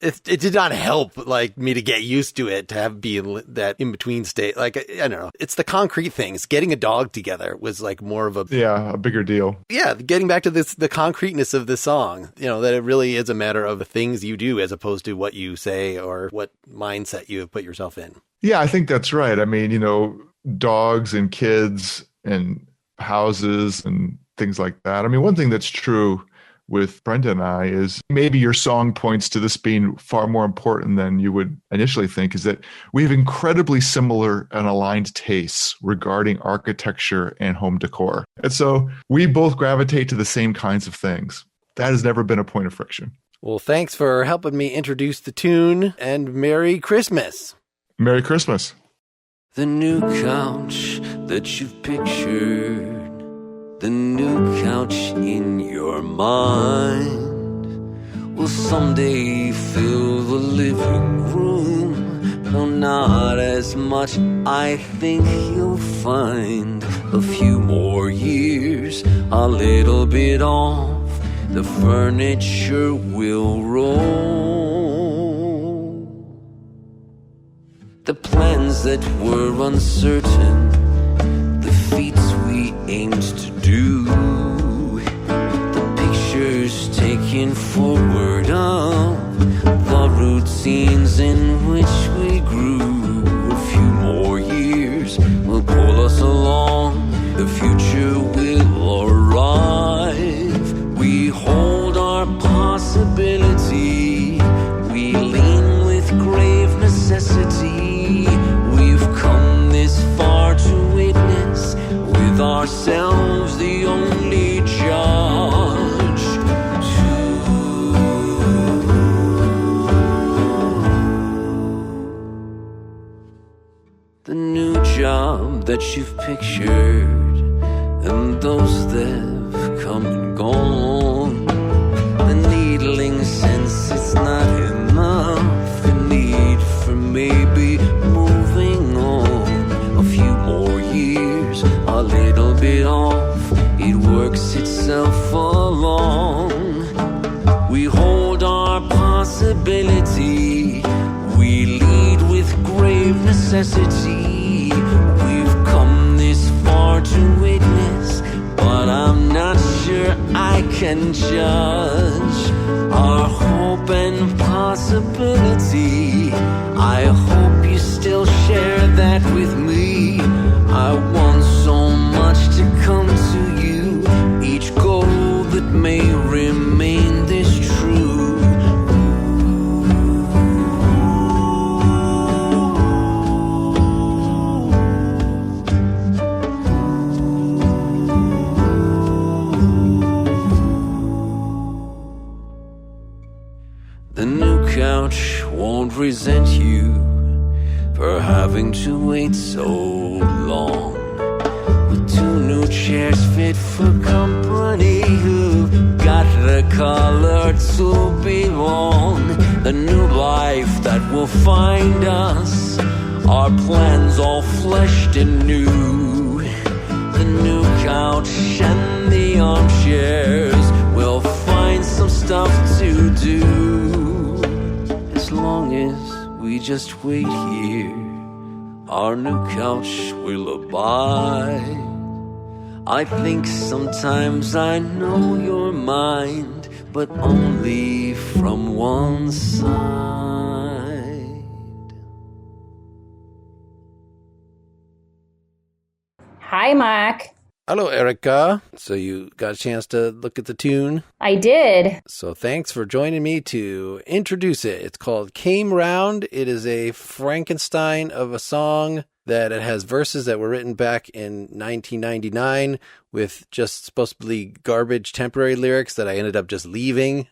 it did not help, like, me to get used to it, to have be in that in between state. Like, I don't know. It's the concrete things. Getting a dog together was like more of a bigger deal. Yeah, getting back to the concreteness of the song. You know, that it really is a matter of the things you do as opposed to what you say or what mindset you have put yourself in. Yeah, I think that's right. I mean, you know, dogs and kids and houses and things like that. I mean, one thing that's true with Brenda and I is maybe your song points to this being far more important than you would initially think, is that we have incredibly similar and aligned tastes regarding architecture and home decor. And so we both gravitate to the same kinds of things. That has never been a point of friction. Well, thanks for helping me introduce the tune, and Merry Christmas. Merry Christmas. The new couch that you've pictured, the new couch in your mind, will someday fill the living room. No, not as much, I think you'll find. A few more years, a little bit off, the furniture will roll. The plans that were uncertain, the feats we aimed to do, the pictures taken forward of the routines in which we grew. A few more years will pull us along, the future will arrive. We hold our possibility, we lean with grave necessity. We've come this far to witness with ourselves the only job. The new job that you've pictured, and those that've come and gone. The needling sense it's not enough. The need for maybe moving on. A few more years, a little bit off. It works itself along. We hold our possibility. We lead with grave necessity. We've come this far to witness, but I'm not sure I can judge our hope and possibility. I hope you still share that with me. I want so much to come to you, each goal that may remain this true. The new couch won't resent you for having to wait so long. With two new chairs fit for company who've got the color to belong. The new life that will find us, our plans all fleshed and new. The new couch and the armchairs will find some stuff to do. As long as we just wait here, our new couch will abide. I think sometimes I know your mind, but only from one side. Hi, Mark. Hello, Erica. So you got a chance to look at the tune? I did. So thanks for joining me to introduce it. It's called Came Round. It is a Frankenstein of a song that it has verses that were written back in 1999 with just supposedly garbage temporary lyrics that I ended up just leaving.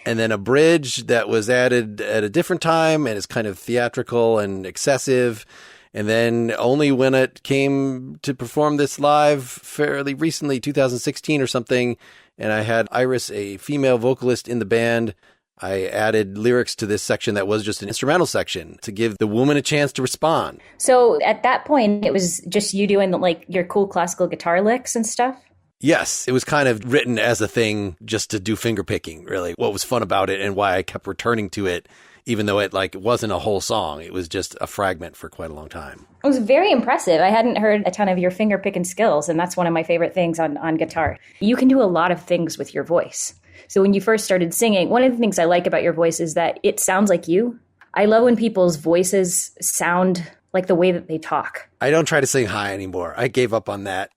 And then a bridge that was added at a different time and is kind of theatrical and excessive. And then only when it came to perform this live fairly recently, 2016 or something, and I had Iris, a female vocalist in the band, I added lyrics to this section that was just an instrumental section to give the woman a chance to respond. So at that point, it was just you doing like your cool classical guitar licks and stuff? Yes, it was kind of written as a thing just to do finger picking, really. What was fun about it and why I kept returning to it, even though it wasn't a whole song. It was just a fragment for quite a long time. It was very impressive. I hadn't heard a ton of your finger picking skills, and that's one of my favorite things on guitar. You can do a lot of things with your voice. So when you first started singing, one of the things I like about your voice is that it sounds like you. I love when people's voices sound like the way that they talk. I don't try to sing high anymore. I gave up on that.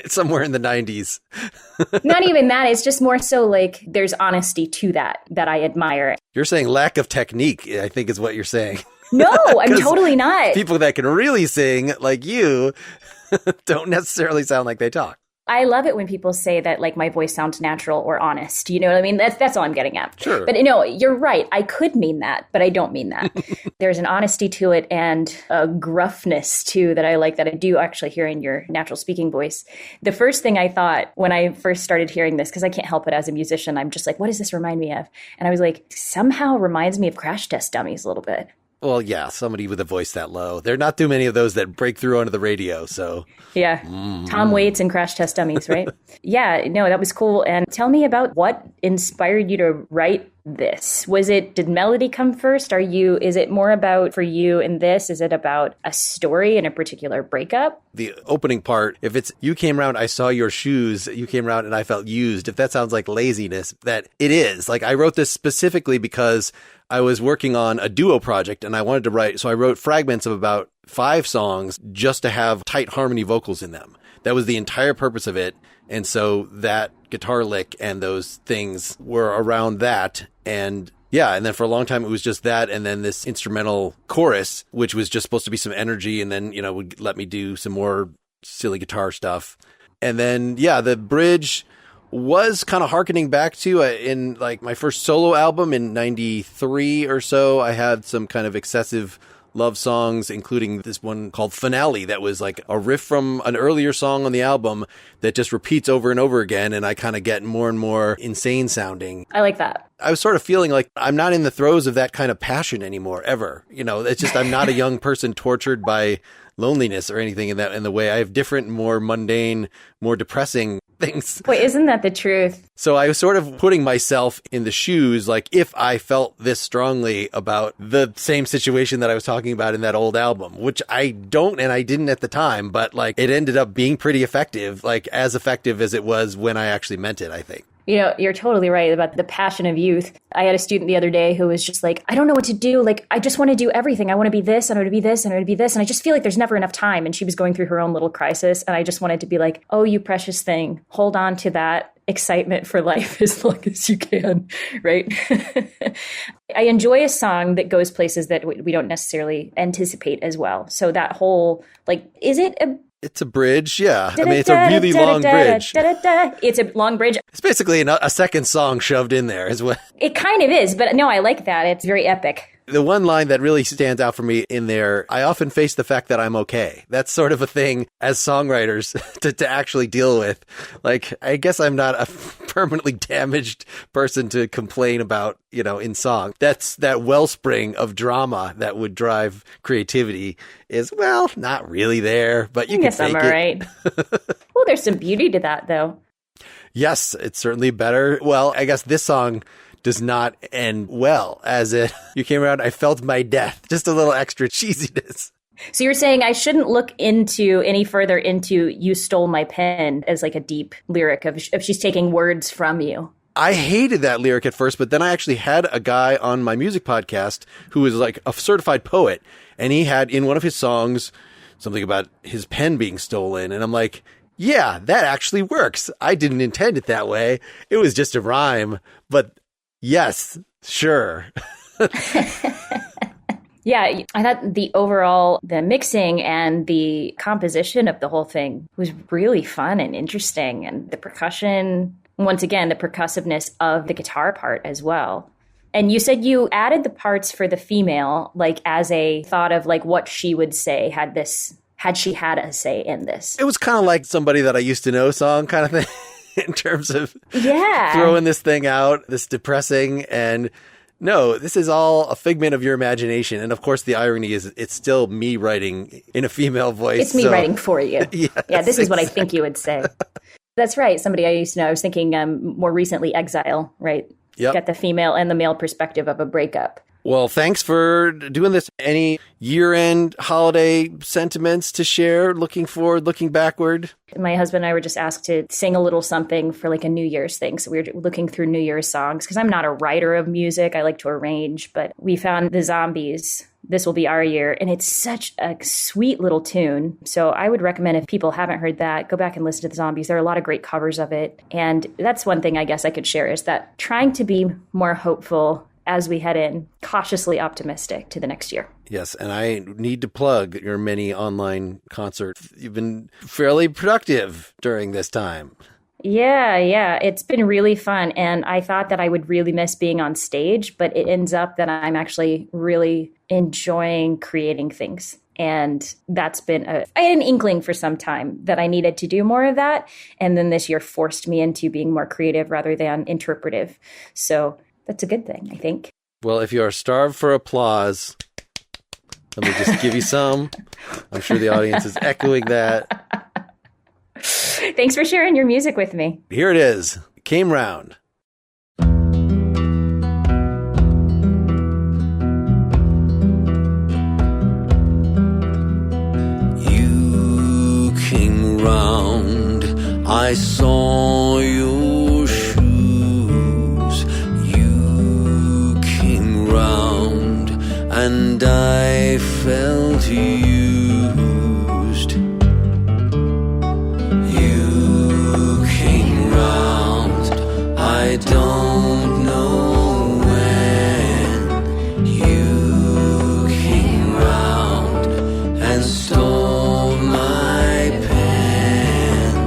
Somewhere in the 90s. Not even that. It's just more so like there's honesty to that I admire. You're saying lack of technique, I think is what you're saying. No, I'm totally not. People that can really sing like you don't necessarily sound like they talk. I love it when people say that like my voice sounds natural or honest. You know what I mean? That's all I'm getting at. Sure. But no, you're right. I could mean that, but I don't mean that. There's an honesty to it and a gruffness too that I like that I do actually hear in your natural speaking voice. The first thing I thought when I first started hearing this, because I can't help it as a musician, I'm just like, what does this remind me of? And I was like, somehow reminds me of Crash Test Dummies a little bit. Well, yeah, somebody with a voice that low. There are not too many of those that break through onto the radio, so. Yeah, Tom Waits and Crash Test Dummies, right? Yeah, no, that was cool. And tell me about what inspired you to write this. Did melody come first? Is it more about for you in this? Is it about a story and a particular breakup? The opening part, if it's you came round, I saw your shoes, you came round and I felt used. If that sounds like laziness, that it is. Like I wrote this specifically because I was working on a duo project and I wanted to write. So I wrote fragments of about 5 songs just to have tight harmony vocals in them. That was the entire purpose of it. And so that guitar lick and those things were around that. And yeah, and then for a long time it was just that. And then this instrumental chorus, which was just supposed to be some energy. And then, would let me do some more silly guitar stuff. And then, yeah, the bridge was kind of hearkening back to in like my first solo album in 93 or so. I had some kind of excessive love songs, including this one called Finale that was like a riff from an earlier song on the album that just repeats over and over again. And I kind of get more and more insane sounding. I like that. I was sort of feeling like I'm not in the throes of that kind of passion anymore, ever. You know, it's just I'm not a young person tortured by loneliness or anything in the way. I have different, more mundane, more depressing things. Wait, isn't that the truth? So I was sort of putting myself in the shoes, like if I felt this strongly about the same situation that I was talking about in that old album, which I don't, and I didn't at the time, but like it ended up being pretty effective, like as effective as it was when I actually meant it, I think. You know, you're totally right about the passion of youth. I had a student the other day who was just like, I don't know what to do. Like, I just want to do everything. I want to be this, and I want to be this, and I want to be this. And I just feel like there's never enough time. And she was going through her own little crisis. And I just wanted to be like, oh, you precious thing, hold on to that excitement for life as long as you can, right? I enjoy a song that goes places that we don't necessarily anticipate as well. So that whole, like, It's a bridge, yeah. I mean, it's a really long bridge. It's a long bridge. It's basically a second song shoved in there is what. It kind of is, but no, I like that. It's very epic. The one line that really stands out for me in there, I often face the fact that I'm okay. That's sort of a thing as songwriters to actually deal with. Like, I guess I'm not a permanently damaged person to complain about, you know, in song. That's that wellspring of drama that would drive creativity is, well, not really there, but you can guess fake I'm all right. Well, there's some beauty to that, though. Yes, it's certainly better. Well, I guess this song does not end well, as it, you came around, I felt my death. Just a little extra cheesiness. So you're saying I shouldn't look any further into You Stole My Pen as like a deep lyric of she's taking words from you. I hated that lyric at first, but then I actually had a guy on my music podcast who was like a certified poet, and he had in one of his songs something about his pen being stolen. And I'm like, yeah, that actually works. I didn't intend it that way. It was just a rhyme, but yes, sure. Yeah, I thought the mixing and the composition of the whole thing was really fun and interesting. And the percussion, once again, the percussiveness of the guitar part as well. And you said you added the parts for the female, like as a thought of like what she would say had she had a say in this. It was kind of like Somebody That I Used to Know song kind of thing. In terms of throwing this thing out, this depressing, and no, this is all a figment of your imagination. And of course, the irony is it's still me writing in a female voice. It's me writing for you. Yes, yeah, this is what I think you would say. That's right. Somebody I used to know. I was thinking more recently, Exile, right? Yep. Got the female and the male perspective of a breakup. Well, thanks for doing this. Any year-end holiday sentiments to share? Looking forward, looking backward? My husband and I were just asked to sing a little something for like a New Year's thing. So we were looking through New Year's songs because I'm not a writer of music. I like to arrange, but we found the Zombies, This Will Be Our Year. And it's such a sweet little tune. So I would recommend if people haven't heard that, go back and listen to the Zombies. There are a lot of great covers of it. And that's one thing I guess I could share is that trying to be more hopeful as we head in, cautiously optimistic to the next year. Yes, and I need to plug your many online concerts. You've been fairly productive during this time. Yeah. It's been really fun. And I thought that I would really miss being on stage, but it ends up that I'm actually really enjoying creating things. And that's been I had an inkling for some time that I needed to do more of that. And then this year forced me into being more creative rather than interpretive. So that's a good thing, I think. Well, if you are starved for applause, let me just give you some. I'm sure the audience is echoing that. Thanks for sharing your music with me. Here it is. Came Round. You came round, I saw your shoes. You came round, and I felt used. You came round, I don't know when. You came round and stole my pen.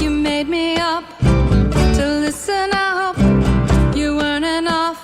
You made me up to listen up. You weren't enough.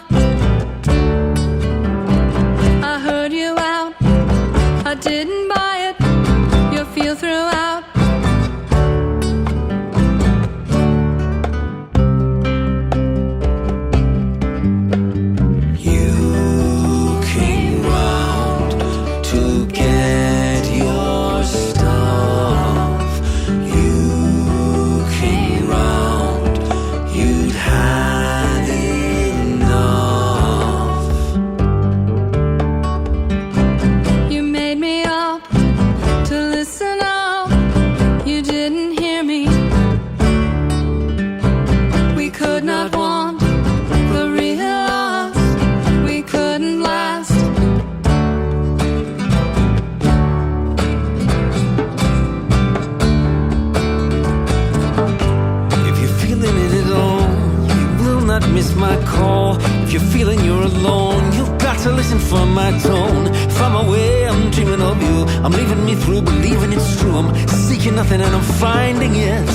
alone. You've got to listen for my tone. From away, I'm dreaming of you. I'm leaving me through, believing it's true. I'm seeking nothing and I'm finding it.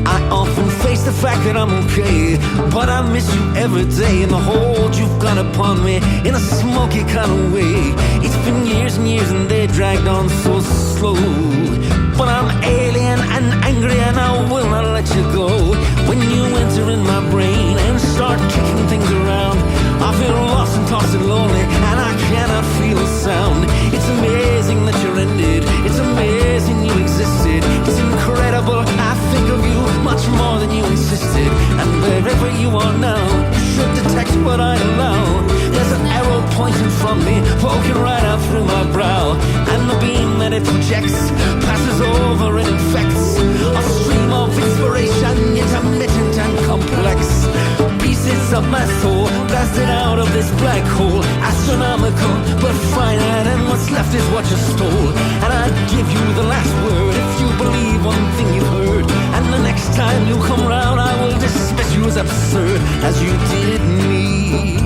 I often face the fact that I'm okay, but I miss you every day. And the hold you've got upon me in a smoky kind of way. It's been years and years and they dragged on so slow. But I'm alien and angry and I will not let you go. When you enter in my brain and start kicking things around, I feel lost and tossed and lonely and I cannot feel a sound. It's amazing that you're ended. It's amazing you existed. It's incredible. I think of you much more than you insisted. And wherever you are now, you should detect what I allow. There's an arrow pointing from me, poking right out through my brow. And the beam that it projects passes over and infects a stream of inspiration, intermittent and complex. Pieces of my soul blasted out of this black hole, astronomical but finite, and what's left is what you stole. And I'd give you the last word if you believe one thing you've heard. And the next time you come round, I will dismiss you as absurd as you did me.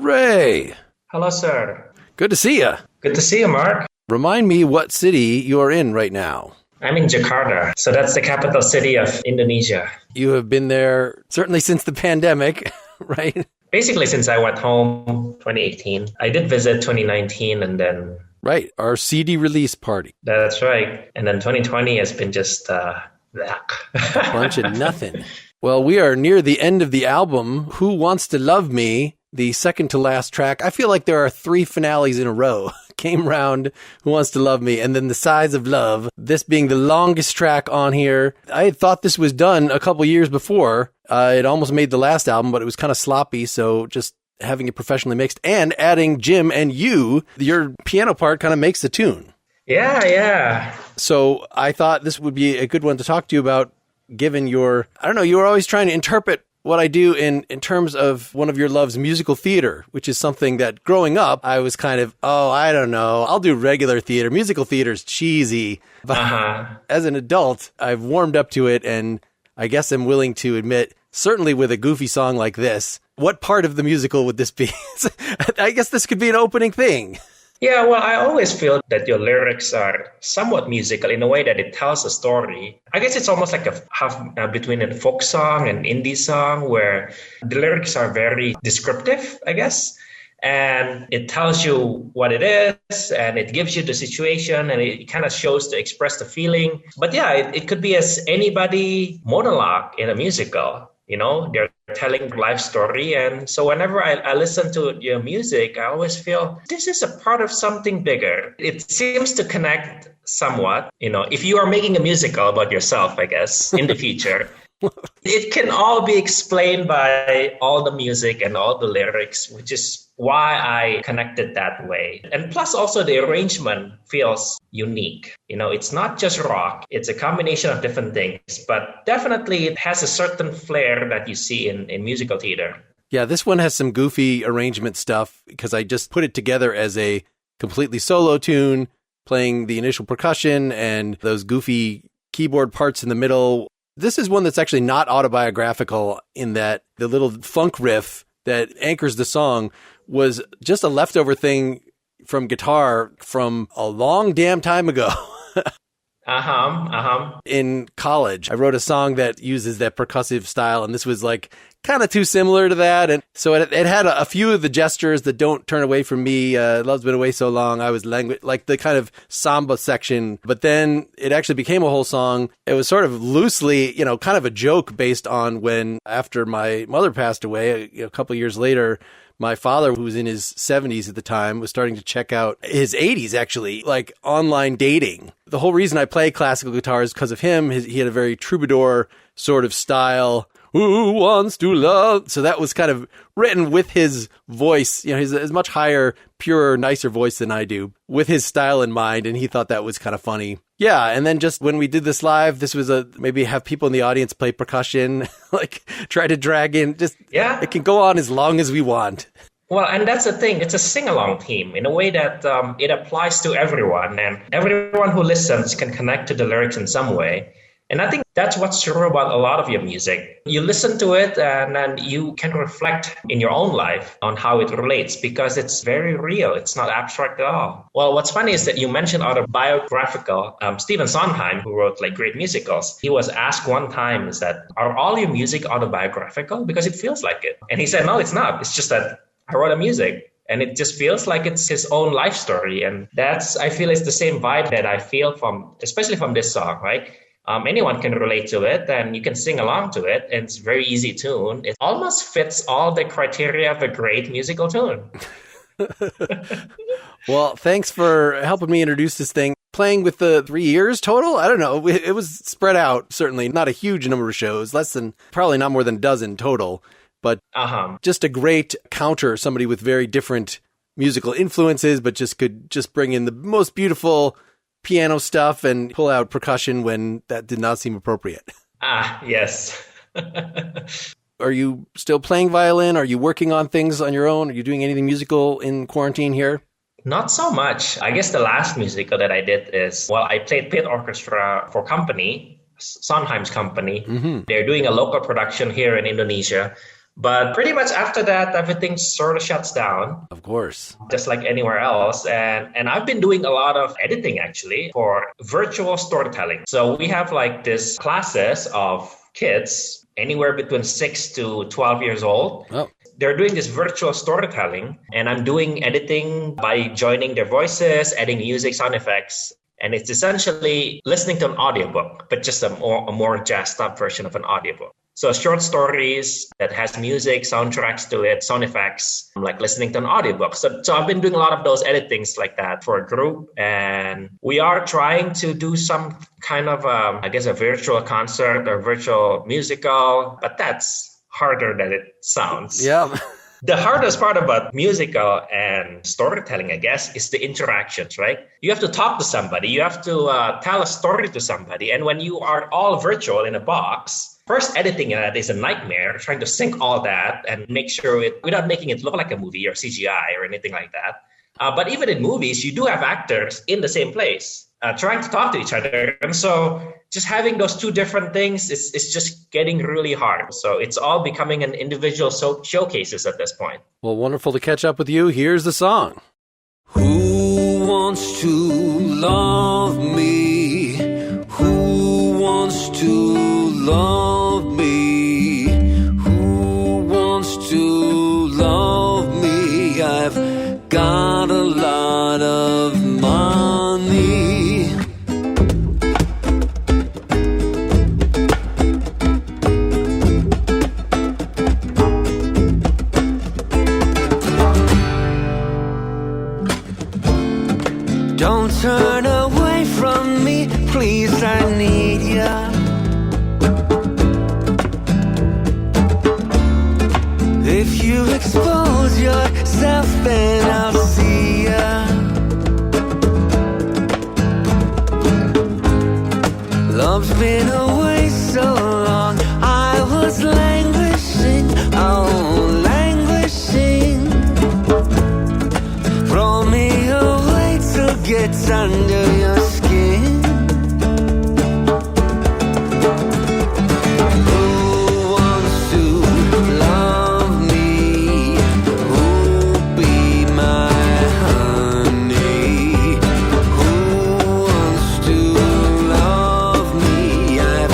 Ray. Hello, sir. Good to see you. Good to see you, Mark. Remind me what city you're in right now. I'm in Jakarta, so that's the capital city of Indonesia. You have been there certainly since the pandemic, right? Basically, since I went home 2018. I did visit 2019 and then... Right, our CD release party. That's right. And then 2020 has been just a bunch of nothing. Well, we are near the end of the album, Who Wants to Love Me, the second to last track. I feel like there are 3 finales in a row. Came Round, Who Wants to Love Me, and then The Size of Love, this being the longest track on here. I had thought this was done a couple years before. It almost made the last album, but it was kind of sloppy, so just having it professionally mixed and adding Jim and you, your piano part kind of makes the tune. Yeah. So I thought this would be a good one to talk to you about, given your, I don't know, you were always trying to interpret what I do in terms of one of your loves, musical theater, which is something that growing up, I was kind of, I don't know, I'll do regular theater. Musical theater's cheesy. But as an adult, I've warmed up to it, and I guess I'm willing to admit, certainly with a goofy song like this, what part of the musical would this be? I guess this could be an opening thing. Yeah, well, I always feel that your lyrics are somewhat musical in a way that it tells a story. I guess it's almost like a half between a folk song and indie song where the lyrics are very descriptive, I guess. And it tells you what it is and it gives you the situation and it kind of shows to express the feeling. But yeah, it could be as anybody monologue in a musical. You know, they're telling life story. And so whenever I listen to your music, I always feel this is a part of something bigger. It seems to connect somewhat. You know, if you are making a musical about yourself, I guess, in the future, it can all be explained by all the music and all the lyrics, which is why I connected that way. And plus also the arrangement feels unique. You know, it's not just rock. It's a combination of different things, but definitely it has a certain flair that you see in musical theater. Yeah, this one has some goofy arrangement stuff because I just put it together as a completely solo tune, playing the initial percussion and those goofy keyboard parts in the middle. This is one that's actually not autobiographical in that the little funk riff that anchors the song was just a leftover thing from guitar from a long damn time ago. In college, I wrote a song that uses that percussive style, and this was like kind of too similar to that. And so it had a few of the gestures that don't turn away from me. Love's been away so long. I was like the kind of samba section, but then it actually became a whole song. It was sort of loosely, kind of a joke based on when, after my mother passed away, a couple years later, my father, who was in his 70s at the time, was starting to check out his 80s, actually, like online dating. The whole reason I play classical guitar is because of him. He had a very troubadour sort of style. Who wants to love? So that was kind of written with his voice. He's a much higher, purer, nicer voice than I do, with his style in mind. And he thought that was kind of funny. Yeah. And then just when we did this live, this was maybe have people in the audience play percussion, like try to drag in. It can go on as long as we want. Well, and that's the thing. It's a sing-along theme in a way that it applies to everyone. And everyone who listens can connect to the lyrics in some way. And I think that's what's true about a lot of your music. You listen to it and then you can reflect in your own life on how it relates because it's very real. It's not abstract at all. Well, what's funny is that you mentioned autobiographical. Stephen Sondheim, who wrote like great musicals, he was asked one time, is that, are all your music autobiographical? Because it feels like it. And he said, no, it's not. It's just that I wrote a music. And it just feels like it's his own life story. And I feel it's the same vibe that I feel especially from this song, right? Anyone can relate to it and you can sing along to it. And it's a very easy tune. It almost fits all the criteria of a great musical tune. Well, thanks for helping me introduce this thing. Playing with the 3 years total? I don't know. It was spread out, certainly. Not a huge number of shows, probably not more than a dozen total. But just a great counter, somebody with very different musical influences, but could bring in the most beautiful piano stuff and pull out percussion when that did not seem appropriate. Yes. Are you still playing violin? Are you working on things on your own? Are you doing anything musical in quarantine here? Not so much. I guess the last musical that I did is, I played pit orchestra for company, Sondheim's company. Mm-hmm. They're doing a local production here in Indonesia. But pretty much after that, everything sort of shuts down. Of course. Just like anywhere else. And I've been doing a lot of editing, actually, for virtual storytelling. So we have like this classes of kids, anywhere between 6 to 12 years old. Oh. They're doing this virtual storytelling. And I'm doing editing by joining their voices, adding music, sound effects. And it's essentially listening to an audiobook, but just a more jazzed up version of an audiobook. So short stories that has music, soundtracks to it, sound effects, like listening to an audiobook. So I've been doing a lot of those editings like that for a group. And we are trying to do some kind of, a virtual concert or virtual musical. But that's harder than it sounds. Yeah. The hardest part about musical and storytelling, I guess, is the interactions, right? You have to talk to somebody. You have to tell a story to somebody. And when you are all virtual in a box, first editing that is a nightmare, trying to sync all that and make sure without making it look like a movie or CGI or anything like that. But even in movies, you do have actors in the same place trying to talk to each other. And so just having those two different things is just getting really hard. So it's all becoming an individual showcases at this point. Well, wonderful to catch up with you. Here's the song. Who wants to love me? Who wants to love me? Who wants to love me? I've got a lot of money. Don't turn away from me, please, I need ya. If you expose yourself, then I'll see ya. Love's been away so long, I was languishing, oh, languishing. Throw me away till gets under your skin. Who wants to love me? Who'll be my honey? Who wants to love me? I've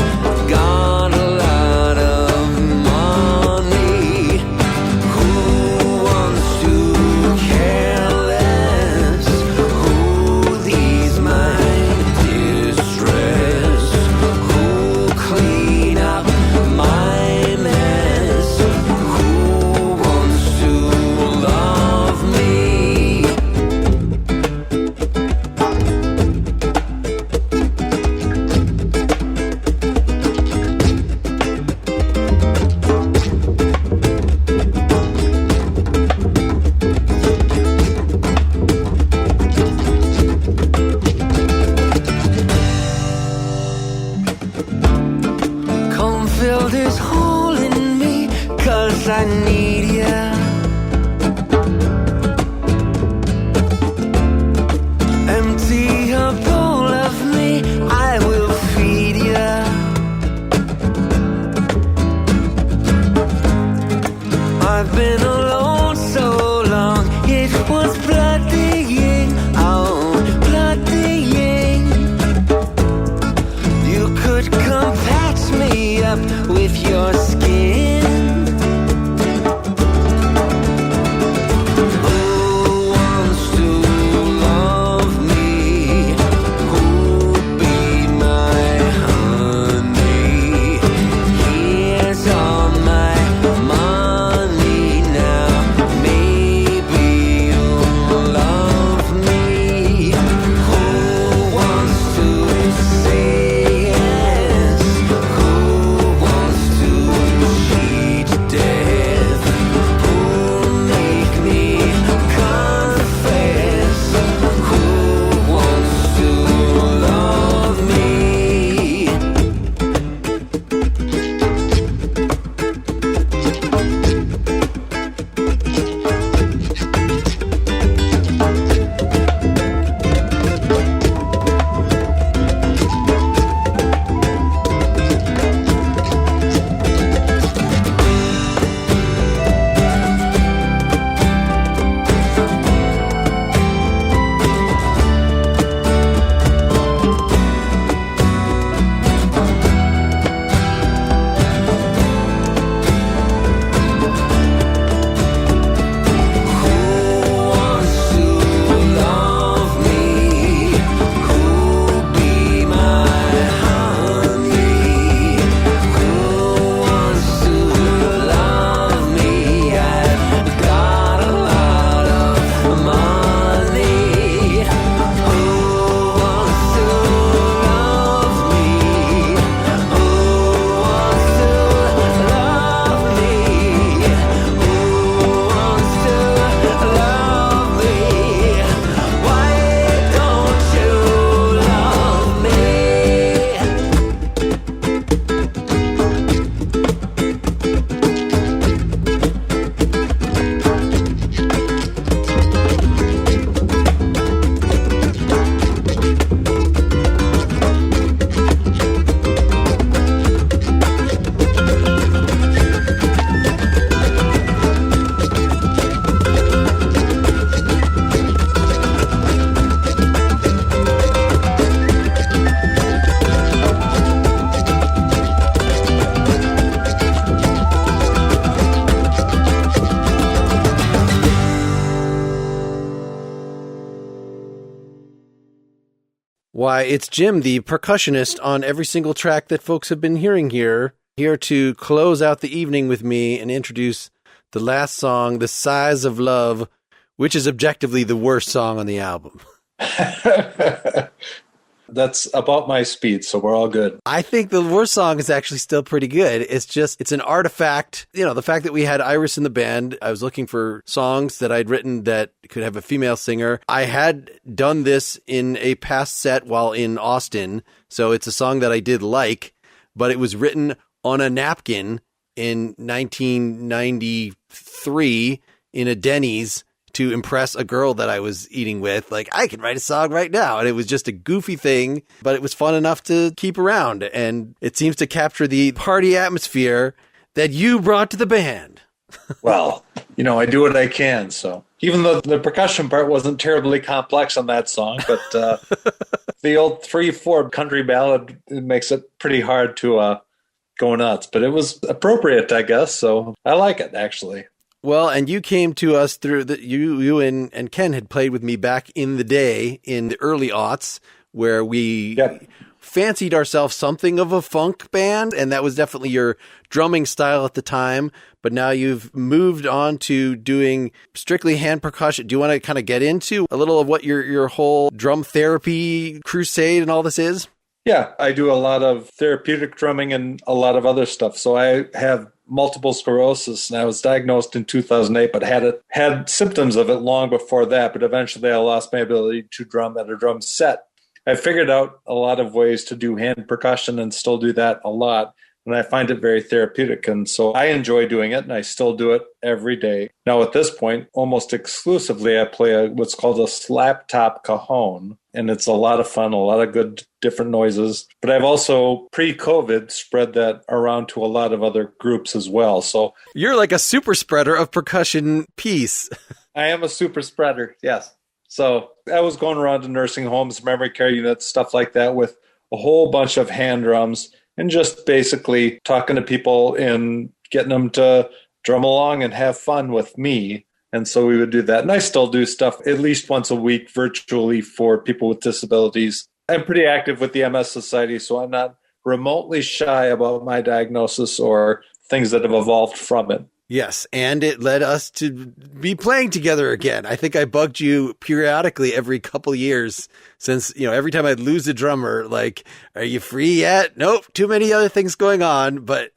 Why, it's Jim, the percussionist on every single track that folks have been hearing here to close out the evening with me and introduce the last song, The Size of Love, which is objectively the worst song on the album. That's about my speed, so we're all good. I think the worst song is actually still pretty good. It's an artifact. You know, the fact that we had Iris in the band, I was looking for songs that I'd written that could have a female singer. I had done this in a past set while in Austin, so it's a song that I did like, but it was written on a napkin in 1993 in a Denny's to impress a girl that I was eating with. Like, I can write a song right now. And it was just a goofy thing, but it was fun enough to keep around. And it seems to capture the party atmosphere that you brought to the band. Well, I do what I can. So even though the percussion part wasn't terribly complex on that song, but the old 3/4 country ballad, it makes it pretty hard to go nuts. But it was appropriate, I guess. So I like it, actually. Well, and you came to us through you and Ken had played with me back in the day in the early aughts where we fancied ourselves something of a funk band. And that was definitely your drumming style at the time. But now you've moved on to doing strictly hand percussion. Do you want to kind of get into a little of what your whole drum therapy crusade and all this is? Yeah, I do a lot of therapeutic drumming and a lot of other stuff. So I have multiple sclerosis, and I was diagnosed in 2008, but had symptoms of it long before that. But eventually I lost my ability to drum at a drum set. I figured out a lot of ways to do hand percussion and still do that a lot. And I find it very therapeutic. And so I enjoy doing it, and I still do it every day. Now, at this point, almost exclusively, I play what's called a slap top cajon. And it's a lot of fun, a lot of good different noises. But I've also, pre-COVID, spread that around to a lot of other groups as well. So you're like a super spreader of percussion piece. I am a super spreader, yes. So I was going around to nursing homes, memory care units, stuff like that with a whole bunch of hand drums and just basically talking to people and getting them to drum along and have fun with me. And so we would do that. And I still do stuff at least once a week virtually for people with disabilities. I'm pretty active with the MS Society, so I'm not remotely shy about my diagnosis or things that have evolved from it. Yes, and it led us to be playing together again. I think I bugged you periodically every couple years since, every time I'd lose a drummer, like, are you free yet? Nope, too many other things going on, but...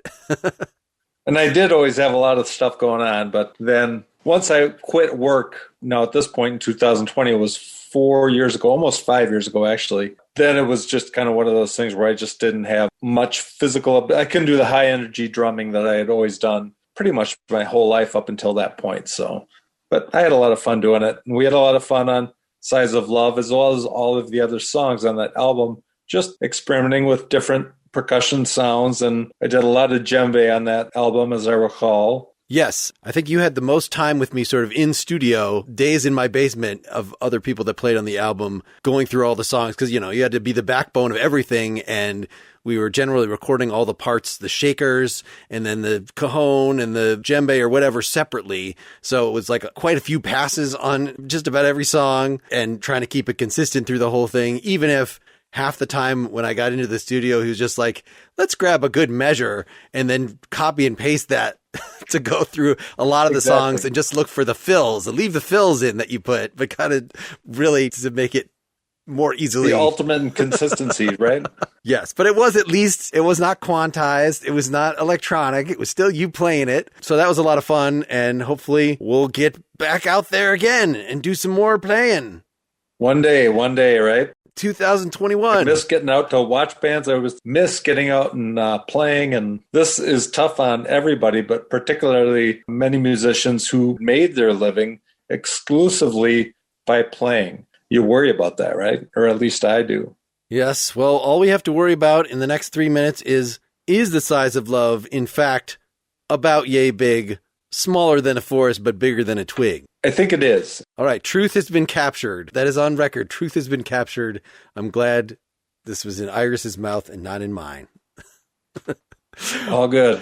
And I did always have a lot of stuff going on, but then once I quit work, now at this point in 2020, it was 4 years ago, almost 5 years ago, actually. Then it was just kind of one of those things where I just didn't have much physical... I couldn't do the high energy drumming that I had always done pretty much my whole life up until that point. So, but I had a lot of fun doing it. And we had a lot of fun on Size of Love, as well as all of the other songs on that album, just experimenting with different percussion sounds. And I did a lot of djembe on that album, as I recall. Yes. I think you had the most time with me sort of in studio, days in my basement of other people that played on the album, going through all the songs. Because, you had to be the backbone of everything. And we were generally recording all the parts, the shakers, and then the cajon and the djembe or whatever separately. So it was like quite a few passes on just about every song and trying to keep it consistent through the whole thing, even if half the time when I got into the studio, he was just like, let's grab a good measure and then copy and paste that to go through a lot of the songs and just look for the fills and leave the fills in that you put, but kind of really to make it more easily. The ultimate in consistency, right? Yes, but it was not quantized. It was not electronic. It was still you playing it. So that was a lot of fun. And hopefully we'll get back out there again and do some more playing. One day, right? 2021. I miss getting out to watch bands. I miss getting out and playing. And this is tough on everybody, but particularly many musicians who made their living exclusively by playing. You worry about that, right? Or at least I do. Yes. Well, all we have to worry about in the next 3 minutes is The Size of Love, in fact, about yay big, smaller than a forest, but bigger than a twig? I think it is. All right. Truth has been captured. That is on record. Truth has been captured. I'm glad this was in Iris's mouth and not in mine. All good.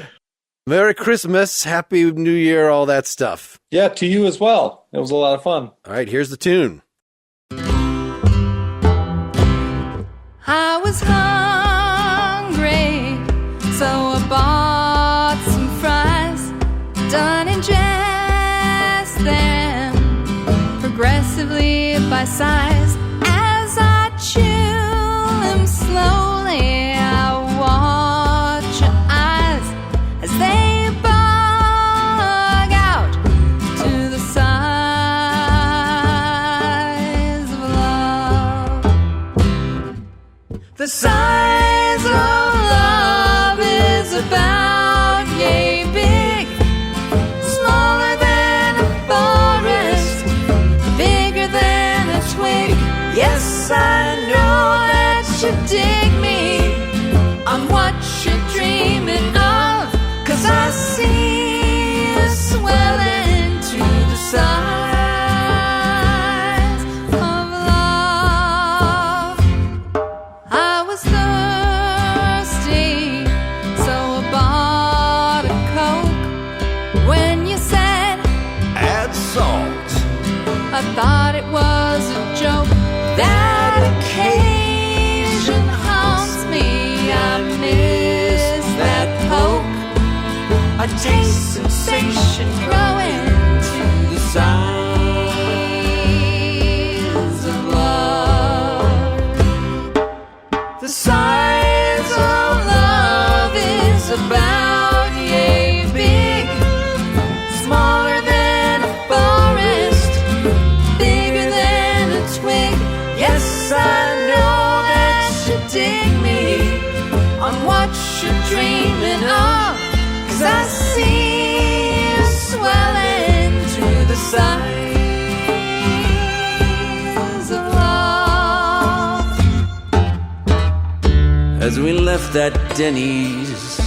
Merry Christmas. Happy New Year. All that stuff. Yeah, to you as well. It was a lot of fun. All right. Here's the tune. I was hungry, so I bought some fries, done ingest them progressively by size. As I chew them slowly, I watch your eyes as they bug out to the size of love. The size of love is about yay big, smaller than a forest, bigger than a twig. Yes, I know that you dig me. I'm what you're dreaming of, 'cause I see you swelling to the size of love. I was thirsty, so I bought a Coke. When you said Add salt. I thought it was a joke. That occasion haunts me. I miss that poke. A taste sensation growing to the size of love. The size of love is about yay big, smaller than a forest, bigger than a twig. Yes, I know that you dig me. I'm what you're dreaming of, 'cause I see you swelling to the size of love. As we left that Denny's,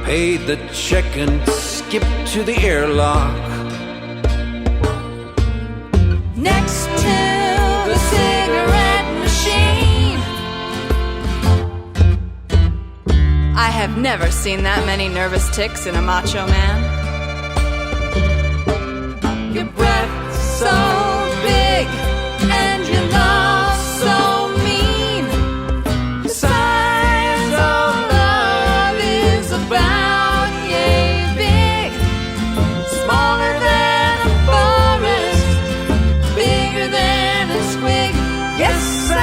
paid the check and skipped to the airlock. Next to the cigarette machine. I have never seen that many nervous ticks in a macho man. Your breath so big and your love so mean. The size of love is about yay big, smaller than a forest, bigger than a twig. Yes, I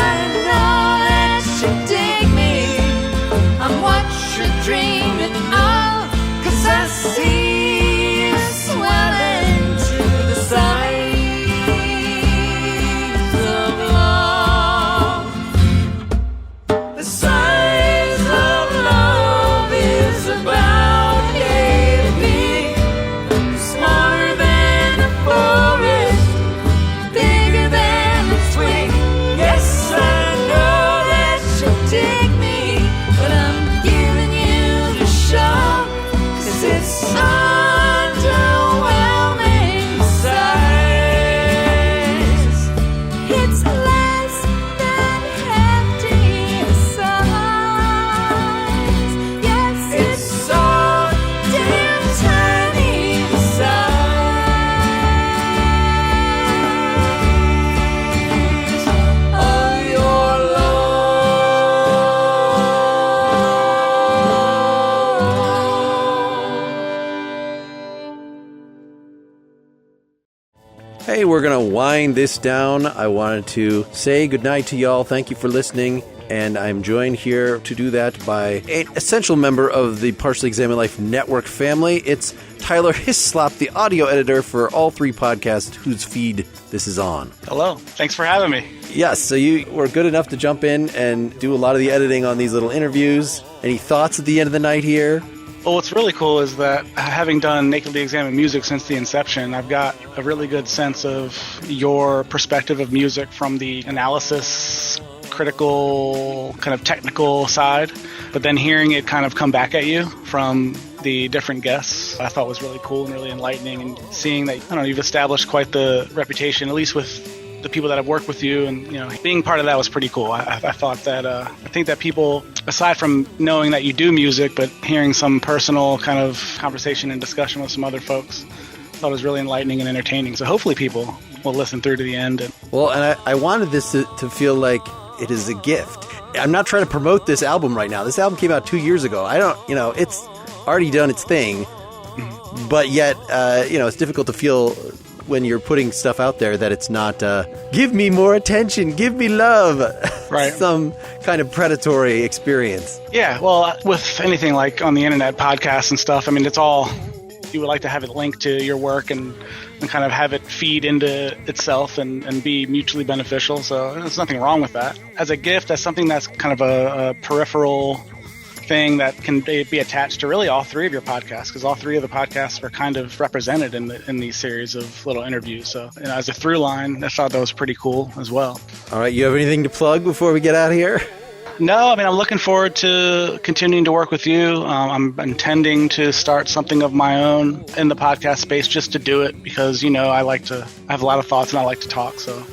know that you dig me. I'm what you're dreaming of, 'cause I see you swelling to the size of love. The size of love is about yay big, smaller than a forest, bigger than a twig. Yes, I know that you dig me, but I'm giving you the show, 'cause it's underwhelming size. It's less than hefty size. Yes, it's so damn tiny size of your Hey, we're going to wind this down. I wanted to say goodnight to y'all. Thank you for listening. And I'm joined here to do that by an essential member of the Partially Examined Life Network family. It's Tyler Hislop, the audio editor for all three podcasts whose feed this is on. Hello. Thanks for having me. Yes, so you were good enough to jump in and do a lot of the editing on these little interviews. Any thoughts at the end of the night here? Well, what's really cool is that having done Nakedly Examined Music since the inception, I've got a really good sense of your perspective of music from the analysis, critical, kind of technical side, but then hearing it kind of come back at you from the different guests, I thought was really cool and really enlightening, and seeing that, I don't know, you've established quite the reputation, at least with the people that have worked with you, and being part of that was pretty cool. I thought that I think that people, aside from knowing that you do music, but hearing some personal kind of conversation and discussion with some other folks, thought it was really enlightening and entertaining. So hopefully people will listen through to the end. Well, and I wanted this to feel like it is a gift. I'm not trying to promote this album right now. This album came out 2 years ago. I don't, it's already done its thing, but yet, it's difficult to feel when you're putting stuff out there that it's not, give me more attention, give me love, right? Some kind of predatory experience. Yeah, well, with anything like on the internet, podcasts and stuff, I mean, it's all, you would like to have it linked to your work and kind of have it feed into itself and be mutually beneficial. So there's nothing wrong with that. As a gift, that's something that's kind of a peripheral thing that can be attached to really all three of your podcasts, because all three of the podcasts are kind of represented in these series of little interviews. So as a through line, I thought that was pretty cool as well. All right, you have anything to plug before we get out of here? No, I mean, I'm looking forward to continuing to work with you. I'm intending to start something of my own in the podcast space just to do it because, I have a lot of thoughts and I like to talk. So,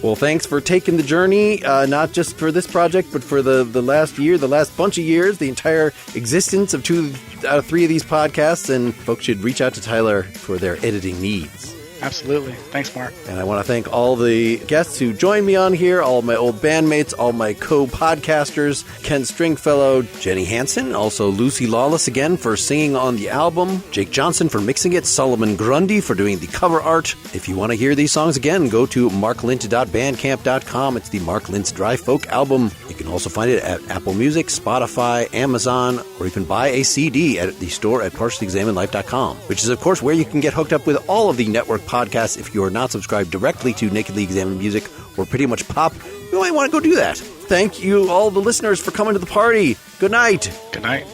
well, thanks for taking the journey, not just for this project, but for the last year, the last bunch of years, the entire existence of 2 out of 3 of these podcasts. And folks should reach out to Tyler for their editing needs. Absolutely. Thanks, Mark. And I want to thank all the guests who joined me on here, all of my old bandmates, all my co-podcasters, Ken Stringfellow, Jenny Hansen, also Lucy Lawless again for singing on the album, Jake Johnson for mixing it, Solomon Grundy for doing the cover art. If you want to hear these songs again, go to marklint.bandcamp.com. It's the Mark Lint's Dry Folk album. You can also find it at Apple Music, Spotify, Amazon, or even buy a CD at the store at partiallyexaminedlife.com, which is, of course, where you can get hooked up with all of the network podcasts. If you are not subscribed directly to Nakedly Examined Music or Pretty Much Pop, you might want to go do that. Thank you, all the listeners, for coming to the party. Good night. Good night.